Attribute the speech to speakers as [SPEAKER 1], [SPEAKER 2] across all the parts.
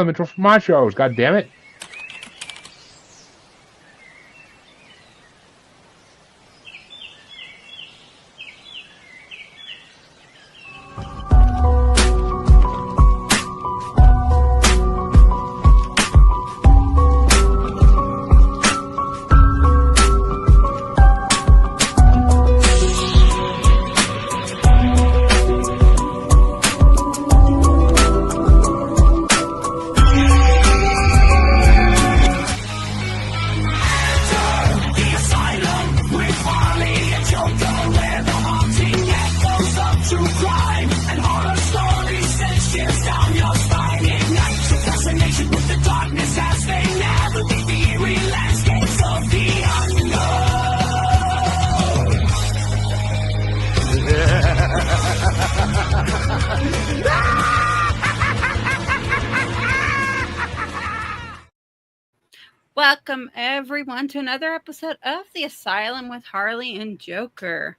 [SPEAKER 1] intro for my shows. God damn it.
[SPEAKER 2] Welcome, everyone, to another episode of The Asylum with Harley and Joker.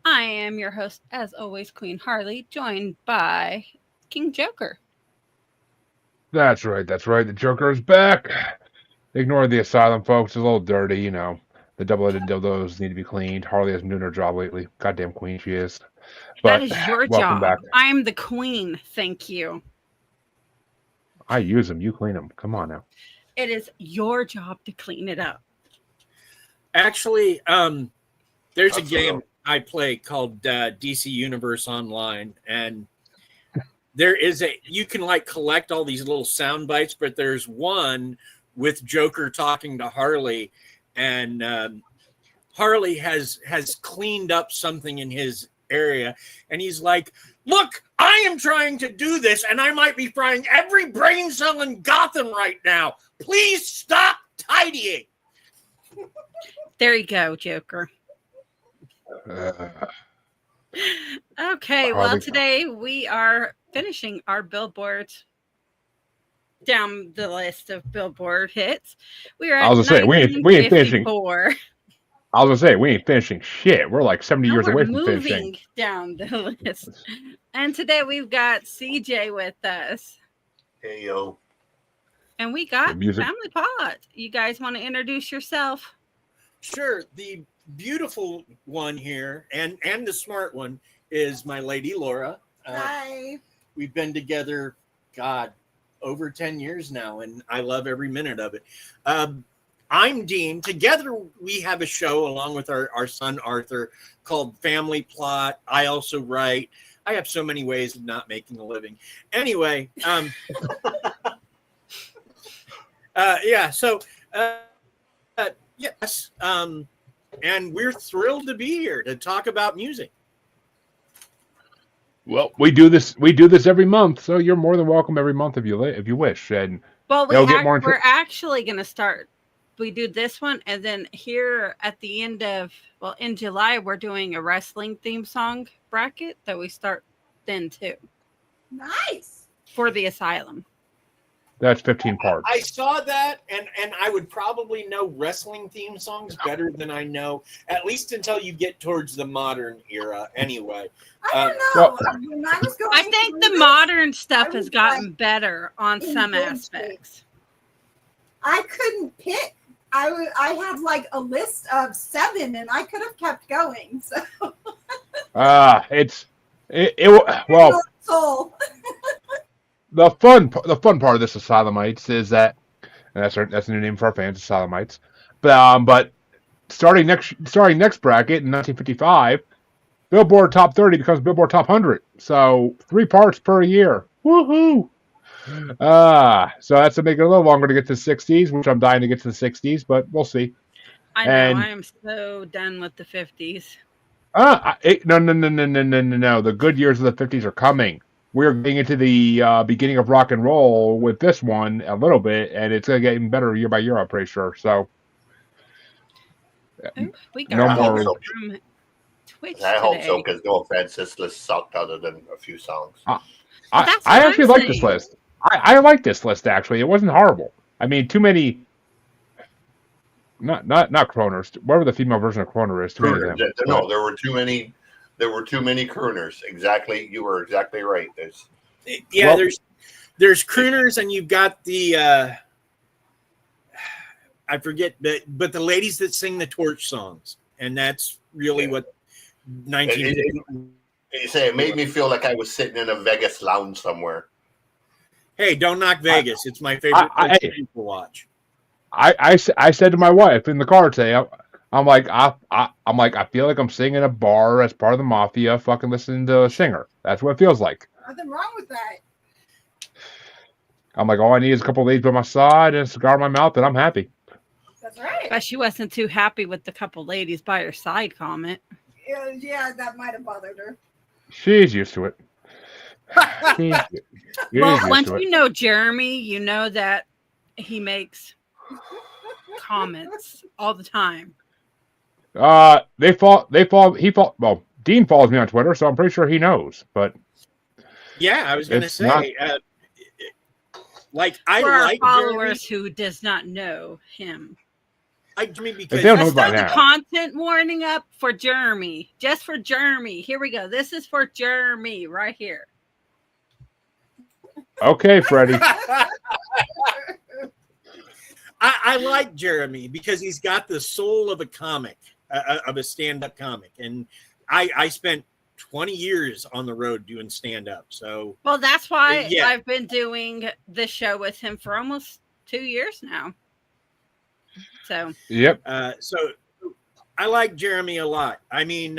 [SPEAKER 2] I am your host, as always, Queen Harley, joined by King Joker.
[SPEAKER 1] That's right. The Joker is back. Ignore the asylum, folks. It's a little dirty, you know. The double-headed dildos need to be cleaned. Harley hasn't been doing her job lately. Goddamn queen she is. But
[SPEAKER 2] that is your
[SPEAKER 1] welcome
[SPEAKER 2] job.
[SPEAKER 1] back.
[SPEAKER 2] I'm the queen. Thank you.
[SPEAKER 1] I use them. You clean them. Come on now.
[SPEAKER 2] It is your job to clean it up.
[SPEAKER 3] Actually, there's a game I play called DC Universe Online, and there is you can like collect all these little sound bites, but there's one with Joker talking to Harley, and Harley has cleaned up something in his area, and he's like, "Look, I am trying to do this, and I might be frying every brain cell in Gotham right now. Please stop tidying."
[SPEAKER 2] There you go, Joker. Okay, well, today we are finishing our Billboard down the list of Billboard hits. We are at
[SPEAKER 1] I was gonna say we ain't finishing. I was gonna say we ain't finishing shit. We're like 70 years away from finishing.
[SPEAKER 2] Moving down the list, and today we've got CJ with us.
[SPEAKER 4] Hey yo,
[SPEAKER 2] and we got Family Pot. You guys want to introduce yourself?
[SPEAKER 3] Sure. The beautiful one here and the smart one is my lady Laura.
[SPEAKER 5] Hi.
[SPEAKER 3] We've been together, God, over 10 years now, and I love every minute of it. I'm Dean. Together we have a show along with our son Arthur called Family Plot. I also write. I have so many ways of not making a living. Anyway, yeah. So, yes. And we're thrilled to be here to talk about music.
[SPEAKER 1] Well, we do this every month, so you're more than welcome every month if you wish. And
[SPEAKER 2] well, we're actually going to start. We do this one, and then here at the end of in July, we're doing a wrestling theme song bracket that we start then too.
[SPEAKER 5] Nice
[SPEAKER 2] for the asylum.
[SPEAKER 1] That's 15 parts.
[SPEAKER 3] I saw that, and I would probably know wrestling theme songs better than I know, at least until you get towards the modern era. Anyway,
[SPEAKER 5] I don't know.
[SPEAKER 2] I think the modern stuff has gotten better on some aspects.
[SPEAKER 5] I couldn't pick. I had like a list of 7, and I could have kept going. So.
[SPEAKER 1] Well. The fun part of this Asylumites is that, and that's a new name for our fans, Asylumites. But starting next bracket in 1955, Billboard Top 30 becomes Billboard Top 100. So 3 parts per year. Woohoo! So that's to make it a little longer to get to the 60s, which I'm dying to get to the 60s, but we'll see.
[SPEAKER 2] I know, I am so done with the 50s.
[SPEAKER 1] No. The good years of the 50s are coming. We're getting into the beginning of rock and roll with this one a little bit, and it's going to get even better year by year, I'm pretty sure. So,
[SPEAKER 2] we got no more from Twitch.
[SPEAKER 4] I hope so, because no offense, this list sucked other than a few songs.
[SPEAKER 1] I actually like this list. I like this list, actually. It wasn't horrible. I mean, too many... Not Kroners. Whatever the female version of Kroner is. Too many of them.
[SPEAKER 4] No, there were too many... There were too many crooners. Exactly, you were exactly right.
[SPEAKER 3] there's crooners, and you've got the I forget, but the ladies that sing the torch songs, and that's really what 19.
[SPEAKER 4] You say it made me feel like I was sitting in a Vegas lounge somewhere.
[SPEAKER 3] Hey, don't knock Vegas. It's my favorite place to watch.
[SPEAKER 1] I said to my wife in the car today, I'm like, I feel like I'm singing in a bar as part of the mafia, fucking listening to a singer. That's what it feels like.
[SPEAKER 5] Nothing wrong with that.
[SPEAKER 1] I'm like, all I need is a couple of ladies by my side and a cigar in my mouth, and I'm happy.
[SPEAKER 5] That's right.
[SPEAKER 2] But she wasn't too happy with the couple ladies by her side comment.
[SPEAKER 5] Yeah, that might have bothered her.
[SPEAKER 1] She's used to it.
[SPEAKER 2] Well, once you know Jeremy, you know that he makes comments all the time.
[SPEAKER 1] Well, Dean follows me on Twitter, so I'm pretty sure he knows. But
[SPEAKER 3] yeah, I was going to say,
[SPEAKER 2] for
[SPEAKER 3] I
[SPEAKER 2] our
[SPEAKER 3] like
[SPEAKER 2] followers
[SPEAKER 3] Jeremy.
[SPEAKER 2] who does not know him.
[SPEAKER 3] Because
[SPEAKER 1] they don't know
[SPEAKER 2] let's
[SPEAKER 1] by
[SPEAKER 2] throw the
[SPEAKER 1] now.
[SPEAKER 2] content warning up for Jeremy. Just for Jeremy. Here we go. This is for Jeremy right here.
[SPEAKER 1] Okay, Freddie.
[SPEAKER 3] I like Jeremy because he's got the soul of a comic, of a stand-up comic. And I spent 20 years on the road doing stand-up. So,
[SPEAKER 2] well, that's why
[SPEAKER 3] yeah.
[SPEAKER 2] I've been doing this show with him for almost 2 years now. So,
[SPEAKER 1] yep.
[SPEAKER 3] So I like Jeremy a lot. I mean,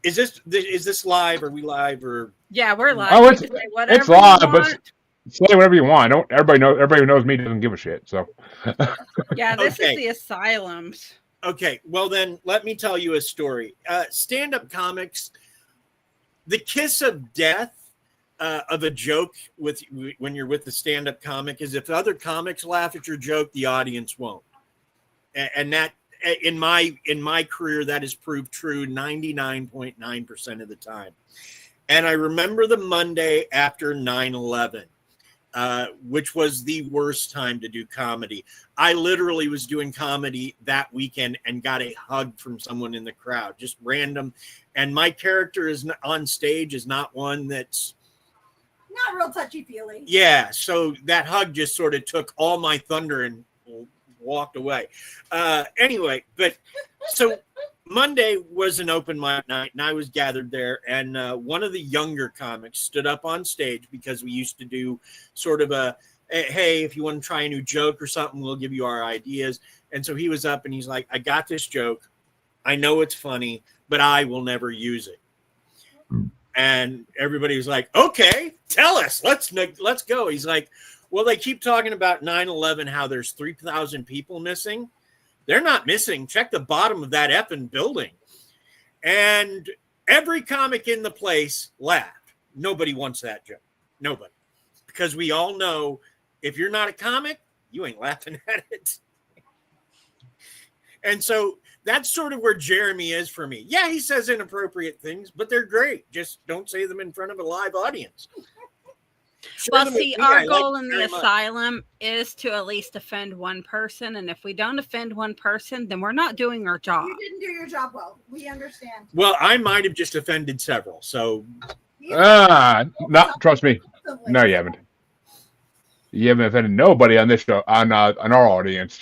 [SPEAKER 3] is this live? Are we live or?
[SPEAKER 2] Yeah, we're live.
[SPEAKER 1] Oh,
[SPEAKER 2] You can say whatever
[SPEAKER 1] it's live,
[SPEAKER 2] you
[SPEAKER 1] but
[SPEAKER 2] want.
[SPEAKER 1] say whatever you want. Everybody who knows me doesn't give a shit. So.
[SPEAKER 2] Yeah, this
[SPEAKER 3] Okay.
[SPEAKER 2] is the asylums.
[SPEAKER 3] Okay, well then let me tell you a story. Stand-up comics, the kiss of death of a joke when you're with the stand-up comic is if other comics laugh at your joke, the audience won't. And that in my career, that has proved true 99.9% of the time. And I remember the Monday after 9/11, which was the worst time to do comedy. I literally was doing comedy that weekend and got a hug from someone in the crowd, just random. And my character on stage is not one that's
[SPEAKER 5] Not real touchy-feely.
[SPEAKER 3] yeah. So that hug just sort of took all my thunder and walked away. Anyway, but so Monday was an open mic night, and I was gathered there. And one of the younger comics stood up on stage because we used to do sort of a, hey, if you want to try a new joke or something, we'll give you our ideas. And so he was up and he's like, I got this joke. I know it's funny, but I will never use it. And everybody was like, okay, tell us. Let's go. He's like, well, they keep talking about 9/11, how there's 3,000 people missing. They're not missing. Check the bottom of that effing building. And every comic in the place laughed. Nobody wants that joke. Nobody. Because we all know if you're not a comic, you ain't laughing at it. And so that's sort of where Jeremy is for me. Yeah, he says inappropriate things, but they're great. Just don't say them in front of a live audience.
[SPEAKER 2] Well, see, our goal in the asylum is to at least offend one person. And if we don't offend one person, then we're not doing our job.
[SPEAKER 5] You didn't do your job well. We understand.
[SPEAKER 3] Well, I might have just offended several. So,
[SPEAKER 1] Trust me. No, you haven't. You haven't offended nobody on this show, on our audience.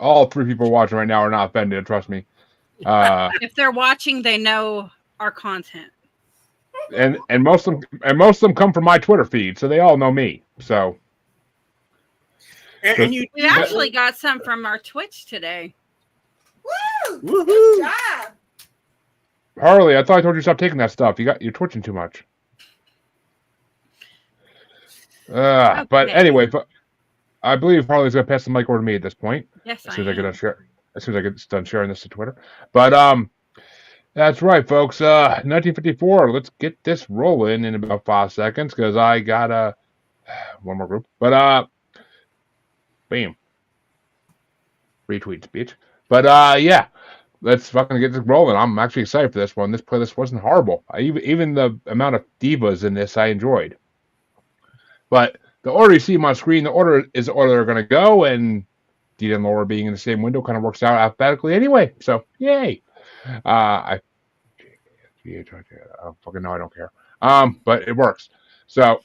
[SPEAKER 1] All 3 people watching right now are not offended. Trust me.
[SPEAKER 2] If they're watching, they know our content.
[SPEAKER 1] And most of them come from my Twitter feed, so they all know me. So,
[SPEAKER 3] and
[SPEAKER 2] we actually got some from our Twitch today.
[SPEAKER 5] Woo!
[SPEAKER 3] Woohoo!
[SPEAKER 5] Good job.
[SPEAKER 1] Harley, I thought I told you to stop taking that stuff. You're twitching too much.
[SPEAKER 2] Okay.
[SPEAKER 1] But anyway, I believe Harley's gonna pass the mic over to me at this point.
[SPEAKER 2] Yes,
[SPEAKER 1] As soon as I get done sharing this to Twitter. But that's right, folks. 1954. Let's get this rolling in about 5 seconds because I got one more group. But bam, retweets, bitch. But yeah, let's fucking get this rolling. I'm actually excited for this one. This playlist wasn't horrible. Even the amount of divas in this I enjoyed. But the order you see on my screen, the order is the order they're going to go, and Dita and Laura being in the same window kind of works out alphabetically anyway. So yay! I fucking know I don't care. But it works. So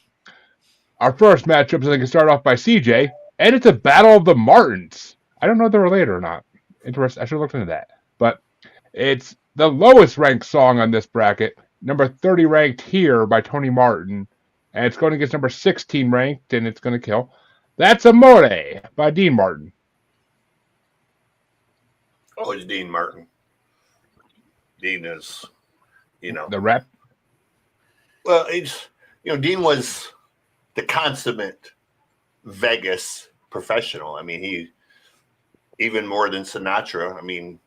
[SPEAKER 1] Our first matchup is going to start off by CJ, and it's a battle of the Martins. I don't know if they're related or not. Interesting. I should have looked into that. But it's the lowest ranked song on this bracket, number 30 ranked here by Tony Martin, and it's going against number 16 ranked, and it's going to kill. That's Amore by Dean Martin.
[SPEAKER 4] Oh, it's Dean Martin. Dean is,
[SPEAKER 1] The rep.
[SPEAKER 4] Well, Dean was the consummate Vegas professional. I mean, he even more than Sinatra. I mean,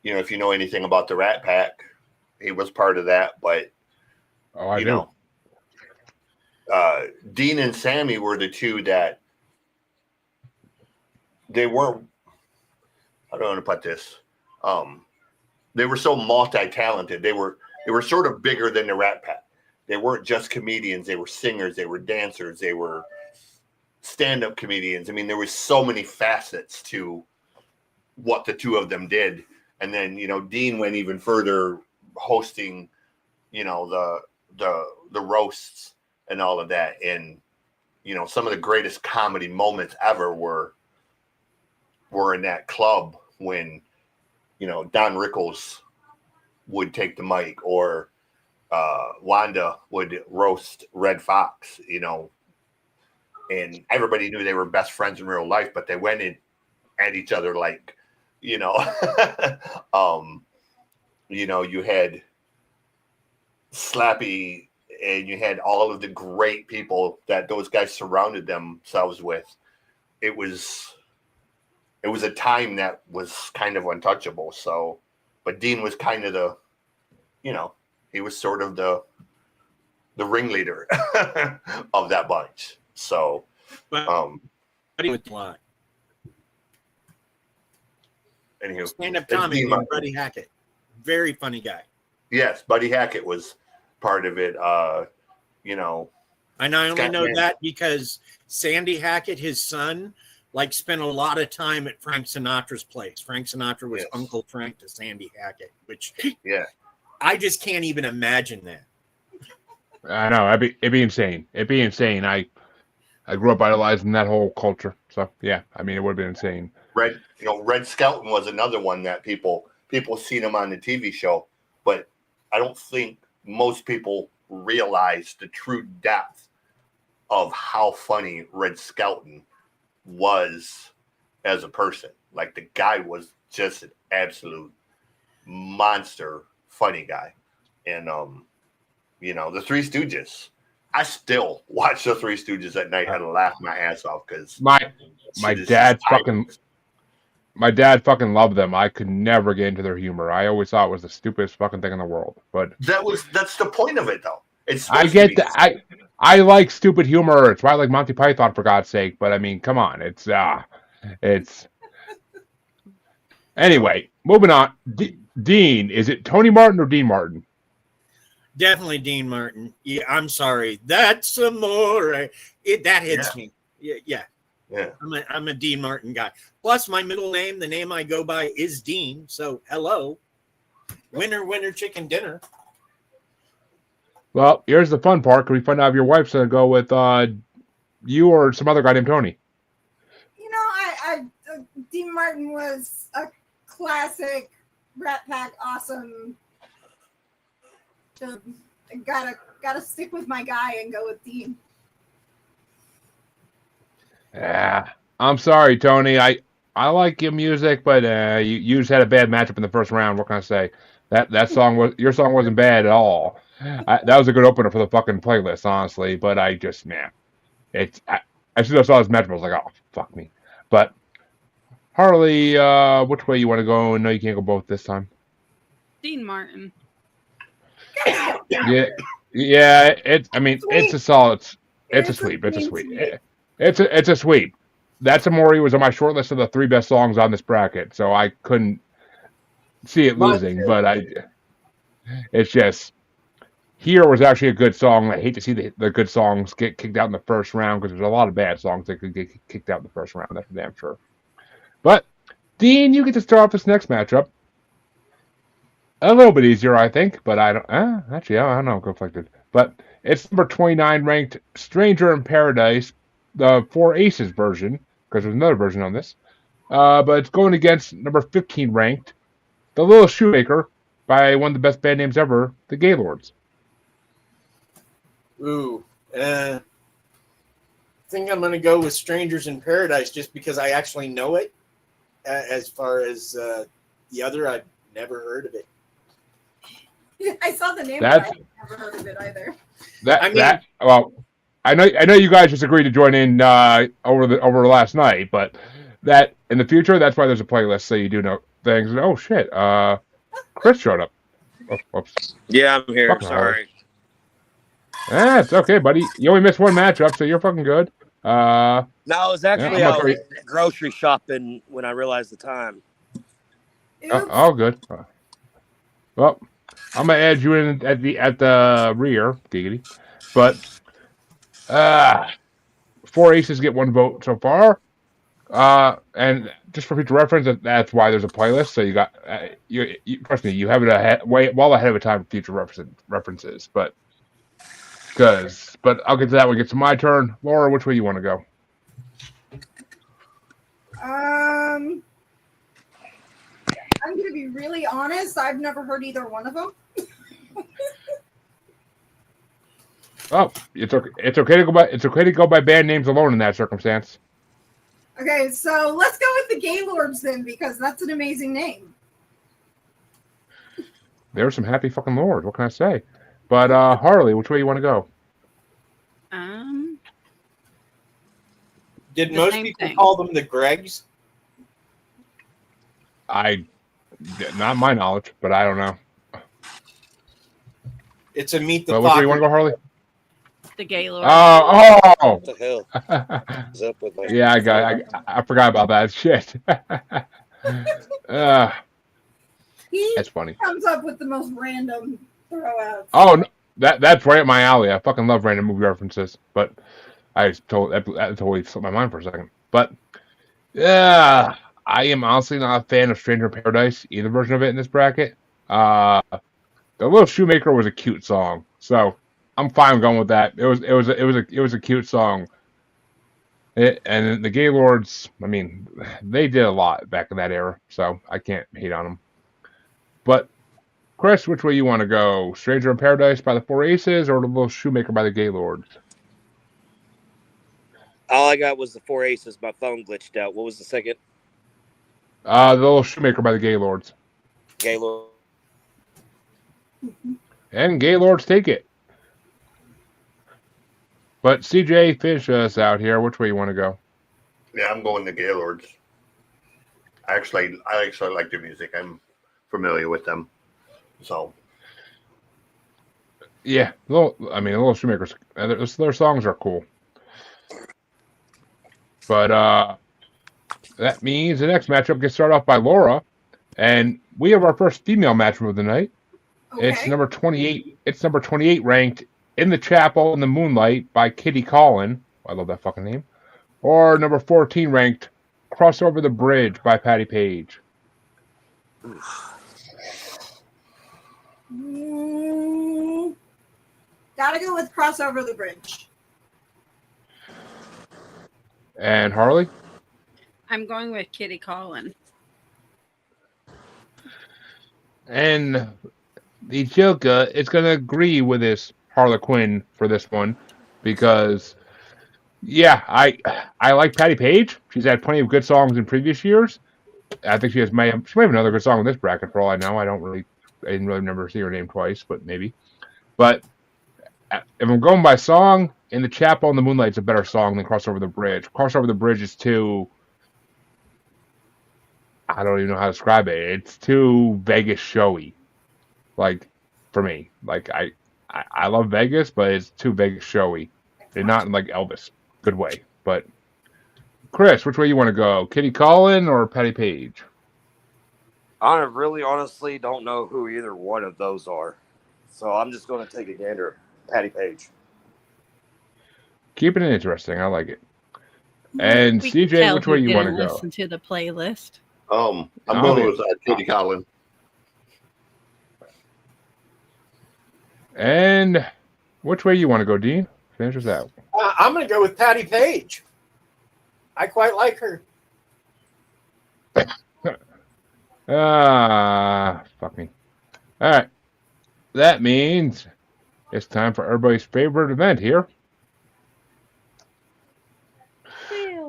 [SPEAKER 4] if you know anything about the Rat Pack, he was part of that. But
[SPEAKER 1] I do.
[SPEAKER 4] Dean and Sammy were the two that they weren't. I don't want to put this. They were so multi-talented. They were sort of bigger than the Rat Pack. They weren't just comedians. They were singers. They were dancers. They were stand-up comedians. I mean, there was so many facets to what the two of them did. And then, Dean went even further, hosting, the roasts and all of that. And, some of the greatest comedy moments ever were in that club when, Don Rickles would take the mic, or Wanda would roast Red Fox, and everybody knew they were best friends in real life, but they went in at each other like, you had Slappy, and you had all of the great people that those guys surrounded themselves with. It was a time that was kind of untouchable. So, but Dean was kind of the, he was sort of the ringleader of that bunch. So,
[SPEAKER 3] But with a lot.
[SPEAKER 4] Anywho,
[SPEAKER 3] Stand-up comedy with Buddy Hackett. Very funny guy.
[SPEAKER 4] Yes, Buddy Hackett was part of it.
[SPEAKER 3] And I only know that because Sandy Hackett, his son, spent a lot of time at Frank Sinatra's place. Frank Sinatra was Uncle Frank to Sandy Hackett, which I just can't even imagine that.
[SPEAKER 1] I know. It'd be insane. It'd be insane. I grew up idolizing that whole culture. So yeah, I mean, it would have been insane.
[SPEAKER 4] Red Skelton was another one that people seen him on the TV show, but I don't think most people realize the true depth of how funny Red Skelton was as a person. Like, the guy was just an absolute monster funny guy. And the Three Stooges, I still watch the Three Stooges at night and laugh my ass off because
[SPEAKER 1] my dad fucking loved them. I could never get into their humor. I always thought it was the stupidest fucking thing in the world. But
[SPEAKER 4] that's the point of it, though.
[SPEAKER 1] I get that. I like stupid humor. It's why I like Monty Python, for God's sake. But I mean, come on. It's anyway. Moving on. Dean, is it Tony Martin or Dean Martin?
[SPEAKER 3] Definitely Dean Martin. Yeah, I'm sorry. That's amore. That hits me. Yeah. I'm a Dean Martin guy. Plus, my middle name, the name I go by, is Dean. So, hello. Winner, chicken dinner.
[SPEAKER 1] Well, here's the fun part. Can we find out if your wife's going to go with you or some other guy named Tony?
[SPEAKER 5] Dean Martin was a classic Rat Pack awesome. So I gotta stick with my guy and go with Dean. Yeah,
[SPEAKER 1] I'm sorry, Tony. I like your music, but you just had a bad matchup in the first round. What can I say? That song your song wasn't bad at all. That was a good opener for the fucking playlist, honestly. But I just, as soon as I saw this matchup, I was like, oh, fuck me. But Harley, which way you want to go? No, you can't go both this time.
[SPEAKER 2] Dean Martin.
[SPEAKER 1] Yeah. It's a solid. It's a sweep. It's a sweep. It's a sweep. That's Amore was on my short list of the 3 best songs on this bracket, so I couldn't see it losing. But it's just, Here was actually a good song. I hate to see the good songs get kicked out in the first round because there's a lot of bad songs that could get kicked out in the first round. That's for damn sure. But Dean, you get to start off this next matchup. A little bit easier, I think, but I don't. Actually, I don't know. Conflicted, but It's number 29 ranked Stranger in Paradise, the Four Aces version, because there's another version on this. But it's going against number 15 ranked The Little Shoemaker by one of the best band names ever, the Gaylords.
[SPEAKER 3] Ooh. I think I'm going to go with Strangers in Paradise just because I actually know it. As far as the other, I've never heard of it.
[SPEAKER 5] I saw the name, but I never heard of it either.
[SPEAKER 1] Well, I know you guys just agreed to join in over last night, but that in the future, that's why there's a playlist so you do know things. Oh shit! Chris showed up. Oh, whoops.
[SPEAKER 6] Yeah, I'm here.
[SPEAKER 1] Fucking
[SPEAKER 6] Sorry.
[SPEAKER 1] It's okay, buddy. You only missed one matchup, so you're fucking good.
[SPEAKER 6] No, I was actually
[SPEAKER 1] Yeah,
[SPEAKER 6] out grocery shopping when I realized the time.
[SPEAKER 1] Oh, good. Well, I'm gonna add you in at the rear, giggity. But Four Aces get one vote so far. And just for future reference, that's why there's a playlist. So you got you trust me, you have it well ahead of time for future references. But I'll get to that when it gets to my turn. Laura, which way you want to go?
[SPEAKER 5] I'm going to be really honest. I've never heard either one of them.
[SPEAKER 1] Oh, it's okay to go by band names alone in that circumstance.
[SPEAKER 5] Okay, so let's go with the Gaylords then, because that's an amazing name.
[SPEAKER 1] There's some happy fucking lords. What can I say? But Harley, which way you want to go?
[SPEAKER 3] Did most people call them the Gregs?
[SPEAKER 1] Not my knowledge, but I don't know.
[SPEAKER 3] It's a Meet the
[SPEAKER 1] But which way you want to go, Harley?
[SPEAKER 2] The Gaylord.
[SPEAKER 1] Oh!
[SPEAKER 6] What the hell is up with that?
[SPEAKER 1] Yeah, I forgot about that shit.
[SPEAKER 5] He
[SPEAKER 1] That's funny.
[SPEAKER 5] comes up with the most random throwouts.
[SPEAKER 1] Oh, no, that's right up my alley. I fucking love random movie references, but that totally slipped my mind for a second. But yeah, I am honestly not a fan of Stranger in Paradise, either version of it in this bracket. The Little Shoemaker was a cute song, so I'm fine going with that. It was a cute song. And the Gaylords, I mean, they did a lot back in that era, so I can't hate on them. But Chris, which way you want to go? Stranger in Paradise by the Four Aces or The Little Shoemaker by the Gaylords?
[SPEAKER 6] All I got was the Four Aces. My phone glitched out. What was the second?
[SPEAKER 1] The Little Shoemaker by the Gaylords.
[SPEAKER 6] Gaylord.
[SPEAKER 1] And Gaylords take it. But CJ, finish us out here. Which way you want to go?
[SPEAKER 4] Yeah, I'm going to Gaylords. I actually like their music. I'm familiar with them. So
[SPEAKER 1] yeah, Little Shoemakers. Their songs are cool. But that means the next matchup gets started off by Laura, and we have our first female matchup of the night.
[SPEAKER 5] Okay.
[SPEAKER 1] It's number 28. It's number 28 ranked In the Chapel in the Moonlight by Kitty Collin. I love that fucking name. Or number 14 ranked Cross Over the Bridge by Patty Page.
[SPEAKER 5] Gotta go with Cross Over the Bridge.
[SPEAKER 1] And Harley?
[SPEAKER 2] I'm going with Kitty Collin.
[SPEAKER 1] And the Joker is going to agree with this Harlequin for this one because, yeah, I like Patty Page. She's had plenty of good songs in previous years. I think she may have another good song in this bracket for all I know. I didn't really remember seeing her name twice, but maybe. But if I'm going by song, In the Chapel in the Moonlight is a better song than Cross Over the Bridge. Cross Over the Bridge is too, I don't even know how to describe it. It's too Vegas showy. Like, for me. Like, I love Vegas, but it's too Vegas showy. And not in, like, Elvis. Good way. But, Chris, which way you want to go? Kitty Collin or Patty Page?
[SPEAKER 6] I really honestly don't know who either one of those are. So I'm just going to take a gander at Patty Page.
[SPEAKER 1] Keeping it interesting. I like it. And
[SPEAKER 2] We
[SPEAKER 1] CJ,
[SPEAKER 2] can tell
[SPEAKER 1] which way
[SPEAKER 2] who
[SPEAKER 1] you want to
[SPEAKER 2] didn't
[SPEAKER 1] go?
[SPEAKER 2] Listen to the playlist.
[SPEAKER 4] I'm going with Kitty Collin.
[SPEAKER 1] And Which way you want to go, Dean? Finish us out.
[SPEAKER 3] I'm going to go with Patty Page. I quite like her.
[SPEAKER 1] Fuck me. All right. That means it's time for everybody's favorite event here.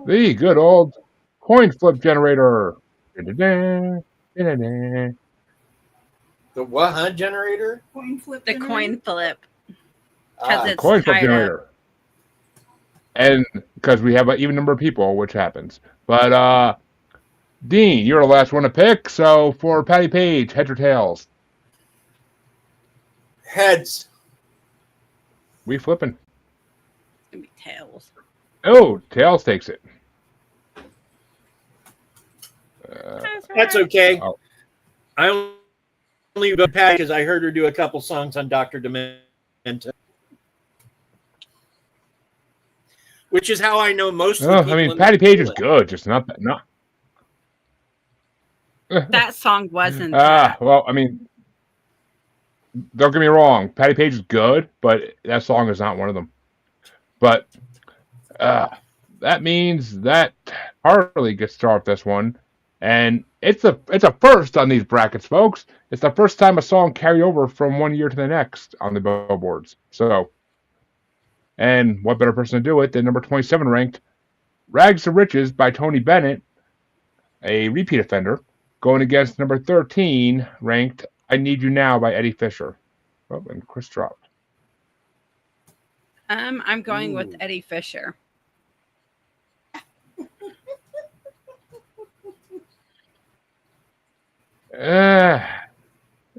[SPEAKER 1] The good old coin flip generator.
[SPEAKER 3] The what hunt generator?
[SPEAKER 5] Coin flip.
[SPEAKER 2] The
[SPEAKER 5] generator.
[SPEAKER 2] coin flip.
[SPEAKER 3] Ah,
[SPEAKER 2] Because it's
[SPEAKER 1] Coin flip
[SPEAKER 2] tied up.
[SPEAKER 1] generator. And because we have an even number of people, which happens. But, Dean, you're the last one to pick. So for Patty Page, heads or tails?
[SPEAKER 3] heads.
[SPEAKER 1] We flipping.
[SPEAKER 2] It's going to be tails.
[SPEAKER 1] Oh, tails takes it.
[SPEAKER 3] That's okay.
[SPEAKER 1] Oh.
[SPEAKER 3] I only go Patty because I heard her do a couple songs on Dr. Demento. Which is how I know most of the people.
[SPEAKER 1] I mean,
[SPEAKER 3] in
[SPEAKER 1] Patty
[SPEAKER 3] the
[SPEAKER 1] Page is
[SPEAKER 3] field.
[SPEAKER 1] good, just not that. Not.
[SPEAKER 2] That song wasn't that.
[SPEAKER 1] Well, I mean, don't get me wrong. Patty Page is good, but that song is not one of them. But that means that Harley gets to start this one, and it's a first on these brackets, folks. It's the first time a song carried over from one year to the next on the billboards. So, and what better person to do it than number 27 ranked "Rags to Riches" by Tony Bennett, a repeat offender, going against number 13 ranked "I Need You Now" by Eddie Fisher. Oh, and Chris dropped.
[SPEAKER 2] I'm going with
[SPEAKER 3] Ooh.
[SPEAKER 2] Eddie Fisher.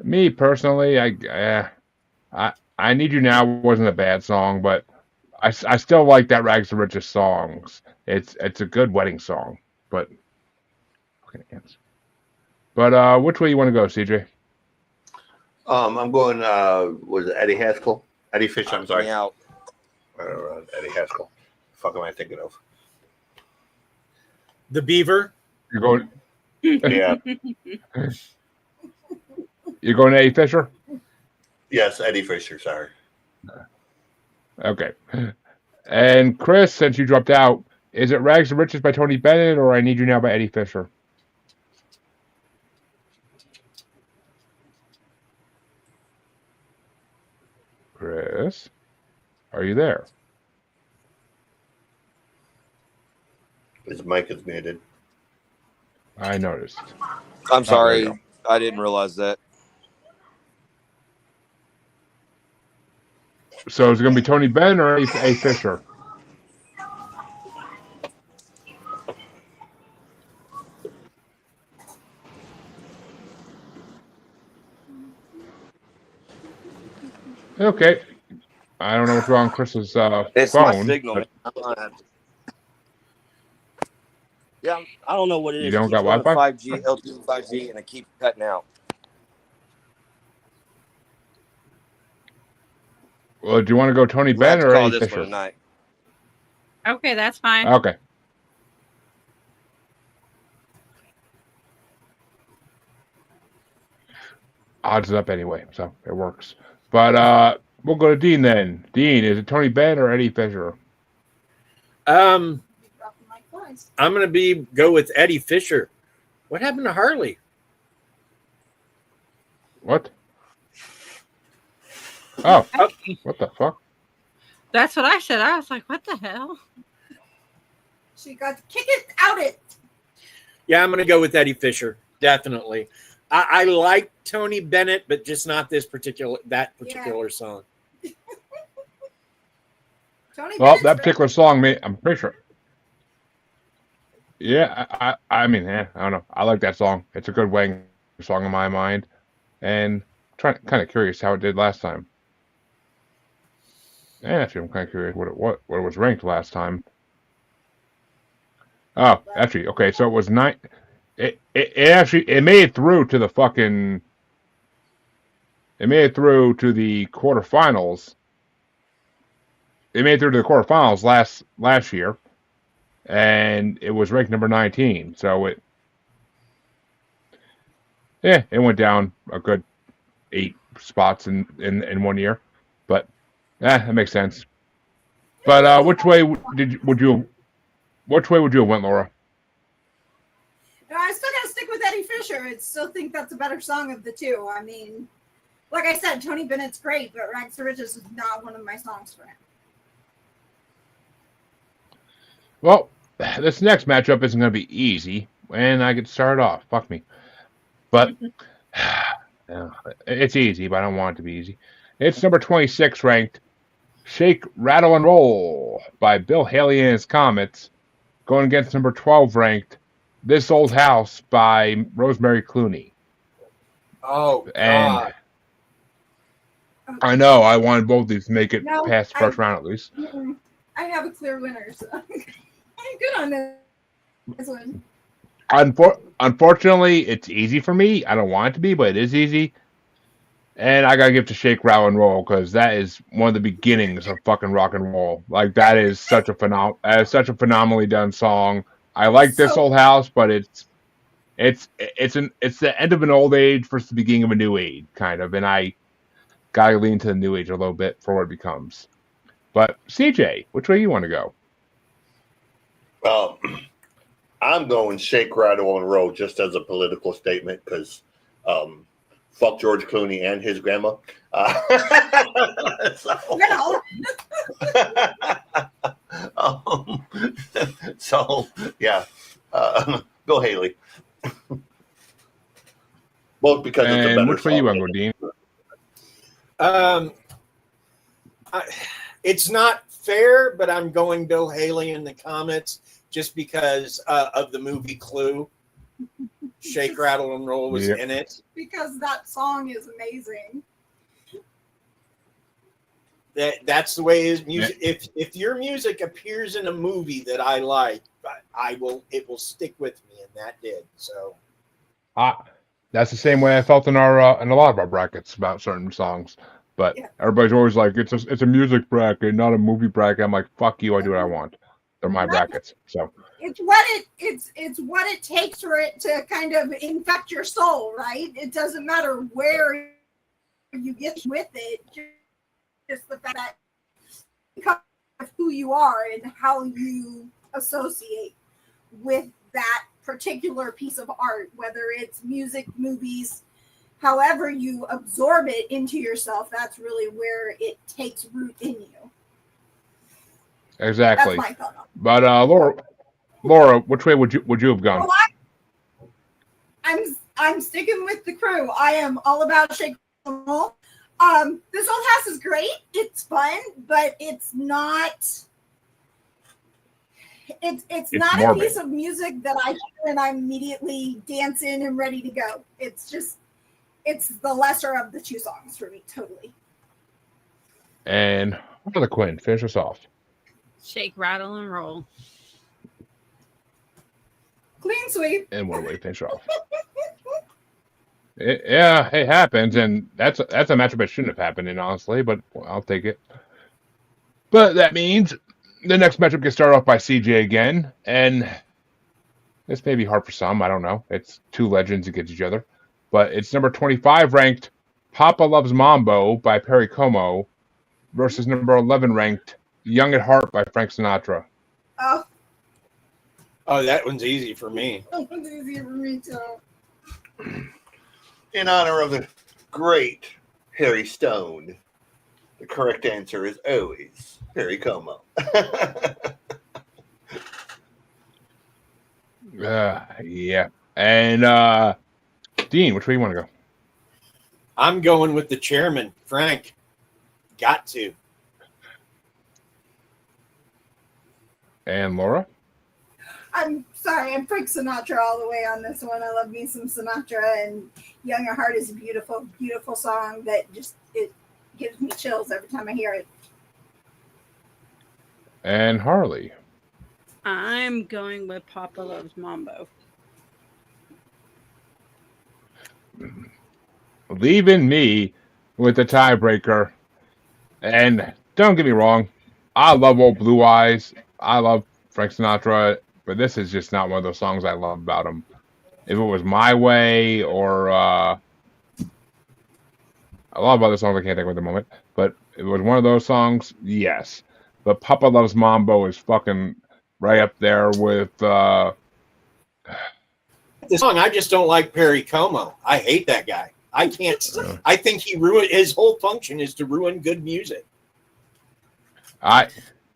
[SPEAKER 1] Me personally, I Need You Now wasn't a bad song, but I still like that Rags to Riches songs. It's a good wedding song, but okay, yes. But which way you want to go, CJ?
[SPEAKER 4] I'm going. Was it Eddie Haskell? Eddie Fisher. I'm sorry.
[SPEAKER 6] Out.
[SPEAKER 4] Eddie Haskell. Fuck am I thinking of?
[SPEAKER 3] The Beaver.
[SPEAKER 1] You're going.
[SPEAKER 4] Yeah.
[SPEAKER 1] You're going to Eddie Fisher.
[SPEAKER 4] Yes, Eddie Fisher. Sorry.
[SPEAKER 1] Okay. And Chris, since you dropped out, is it Rags to Riches by Tony Bennett or I Need You Now by Eddie Fisher? Chris, are you there?
[SPEAKER 4] His mic is muted.
[SPEAKER 1] I noticed.
[SPEAKER 6] I'm sorry.
[SPEAKER 1] there you
[SPEAKER 6] I didn't realize that.
[SPEAKER 1] So is it going to be Tony Bennett or A. Fisher? Okay. I don't know what's wrong with Chris's
[SPEAKER 6] It's my
[SPEAKER 1] phone.
[SPEAKER 6] signal.
[SPEAKER 1] but-
[SPEAKER 6] Yeah, I don't know what it is.
[SPEAKER 1] You don't
[SPEAKER 6] It
[SPEAKER 1] got
[SPEAKER 6] keeps going
[SPEAKER 1] Wi-Fi?
[SPEAKER 6] 5G, LTE 5G, and it keeps cutting out.
[SPEAKER 1] Well, do you want to go Tony
[SPEAKER 6] We'll have
[SPEAKER 1] Bennett
[SPEAKER 6] to
[SPEAKER 1] or
[SPEAKER 6] call
[SPEAKER 1] A.
[SPEAKER 6] this
[SPEAKER 1] Fisher?
[SPEAKER 6] one tonight.
[SPEAKER 2] Okay, that's fine.
[SPEAKER 1] Okay. Odds it up anyway, so it works. But we'll go to Dean then. Dean, is it Tony Bennett or Eddie Fisher?
[SPEAKER 3] I'm
[SPEAKER 5] Dropping like flies.
[SPEAKER 3] going to go with Eddie Fisher. What happened to Harley?
[SPEAKER 1] What? Oh,
[SPEAKER 3] Oh,
[SPEAKER 1] what the fuck?
[SPEAKER 2] That's what I said. I was like, what the hell?
[SPEAKER 5] She got to kick it out it.
[SPEAKER 3] yeah, I'm going to go with Eddie Fisher. Definitely. I like Tony Bennett, but just not that particular song.
[SPEAKER 5] Tony
[SPEAKER 1] Well,
[SPEAKER 5] Bennett's
[SPEAKER 1] that particular song, I'm pretty sure. Yeah, I mean, I don't know. I like that song. It's a good wedding song in my mind, and kind of curious how it did last time. And actually, I'm kind of curious what it was ranked last time. Oh, actually, okay. So it was 9. It actually made it through to the fucking. It made it through to the quarterfinals. It made it through to the quarterfinals last year, and it was ranked number 19. So it went down a good 8 spots in 1 year, but That makes sense. But which way would you have went, Laura?
[SPEAKER 5] I still gotta stick with Eddie Fisher. I still think that's a better song of the two. I mean, like I said, Tony Bennett's great, but Rags to Riches is not one of my songs for him.
[SPEAKER 1] Well, this next matchup isn't going to be easy, and I get started off. Fuck me. But it's easy, but I don't want it to be easy. It's number 26 ranked Shake, Rattle, and Roll by Bill Haley and his Comets, going against number 12 ranked This Old House by Rosemary Clooney.
[SPEAKER 3] Oh, God.
[SPEAKER 1] And I know I wanted both of these to make it past the first round at least.
[SPEAKER 5] I have a clear winner, so I'm good on this one.
[SPEAKER 1] Unfortunately, it's easy for me. I don't want it to be, but it is easy. And I gotta give to Shake, Rattle, and Roll because that is one of the beginnings of fucking rock and roll. Like that is such a phenomenally done song. I like This Old House, but it's the end of an old age versus the beginning of a new age, kind of. And I gotta lean to the new age a little bit for what it becomes. But CJ, which way you want to go?
[SPEAKER 4] I'm going Shake, Rattle, and Roll just as a political statement because fuck George Clooney and his grandma. So yeah, Bill Haley. Both because it's a better
[SPEAKER 1] which way you want to go, Dean?
[SPEAKER 3] It's not fair, but I'm going Bill Haley in the Comets just because of the movie Clue. Shake, Rattle, and Roll was in it.
[SPEAKER 5] Because that song is amazing.
[SPEAKER 3] That's the way his music. If your music appears in a movie that I like, it will stick with me, and that did. So,
[SPEAKER 1] that's the same way I felt in our in a lot of our brackets about certain songs. But everybody's always like, it's a music bracket, not a movie bracket. I'm like, fuck you, I do what I want. They're my brackets. So
[SPEAKER 5] it's what it takes for it to kind of infect your soul, right? It doesn't matter where you get with it, just the fact that because of who you are and how you associate with that particular piece of art, whether it's music, movies, however you absorb it into yourself, that's really where it takes root in you.
[SPEAKER 1] Exactly.
[SPEAKER 5] That's my thought.
[SPEAKER 1] But Laura, which way would you have gone?
[SPEAKER 5] Well, I'm sticking with the crew. I am all about Shake, Rattle, and Roll. This Old House is great. It's fun, but it's not. It's not
[SPEAKER 1] morbid.
[SPEAKER 5] A piece of music that I hear and I'm immediately dancing and ready to go. It's the lesser of the two songs for me, totally.
[SPEAKER 1] And Harley Quinn, finish us off.
[SPEAKER 2] Shake, Rattle, and Roll.
[SPEAKER 5] Clean sweep.
[SPEAKER 1] And what way to finish off? It happens, and that's a matchup that shouldn't have happened in, honestly, but I'll take it. But that means the next matchup gets started off by CJ again, and this may be hard for some. I don't know. It's two legends against each other, but it's number 25 ranked "Papa Loves Mambo" by Perry Como versus number 11 ranked "Young at Heart" by Frank Sinatra.
[SPEAKER 3] Oh, that one's easy for me.
[SPEAKER 5] That one's easy for me too.
[SPEAKER 4] In honor of the great Harry Stone, the correct answer is always Perry Como.
[SPEAKER 1] Yeah. And Dean, which way you want to go?
[SPEAKER 3] I'm going with the chairman, Frank. Got to.
[SPEAKER 1] And Laura?
[SPEAKER 5] I'm sorry, I'm Frank Sinatra all the way on this one. I love me some Sinatra, and Young at Heart is a beautiful, beautiful song that just, it gives me chills every time I hear it.
[SPEAKER 1] And Harley?
[SPEAKER 2] I'm going with Papa Loves Mambo.
[SPEAKER 1] Leaving me with the tiebreaker. And don't get me wrong, I love Old Blue Eyes. I love Frank Sinatra, but this is just not one of those songs I love about him. If it was My Way or a lot of other songs I can't think of at the moment, but it was one of those songs, yes. But Papa Loves Mambo is fucking right up there with
[SPEAKER 3] The song, I just don't like Perry Como. I hate that guy. I can't. I think he ruined his whole function is to ruin good music.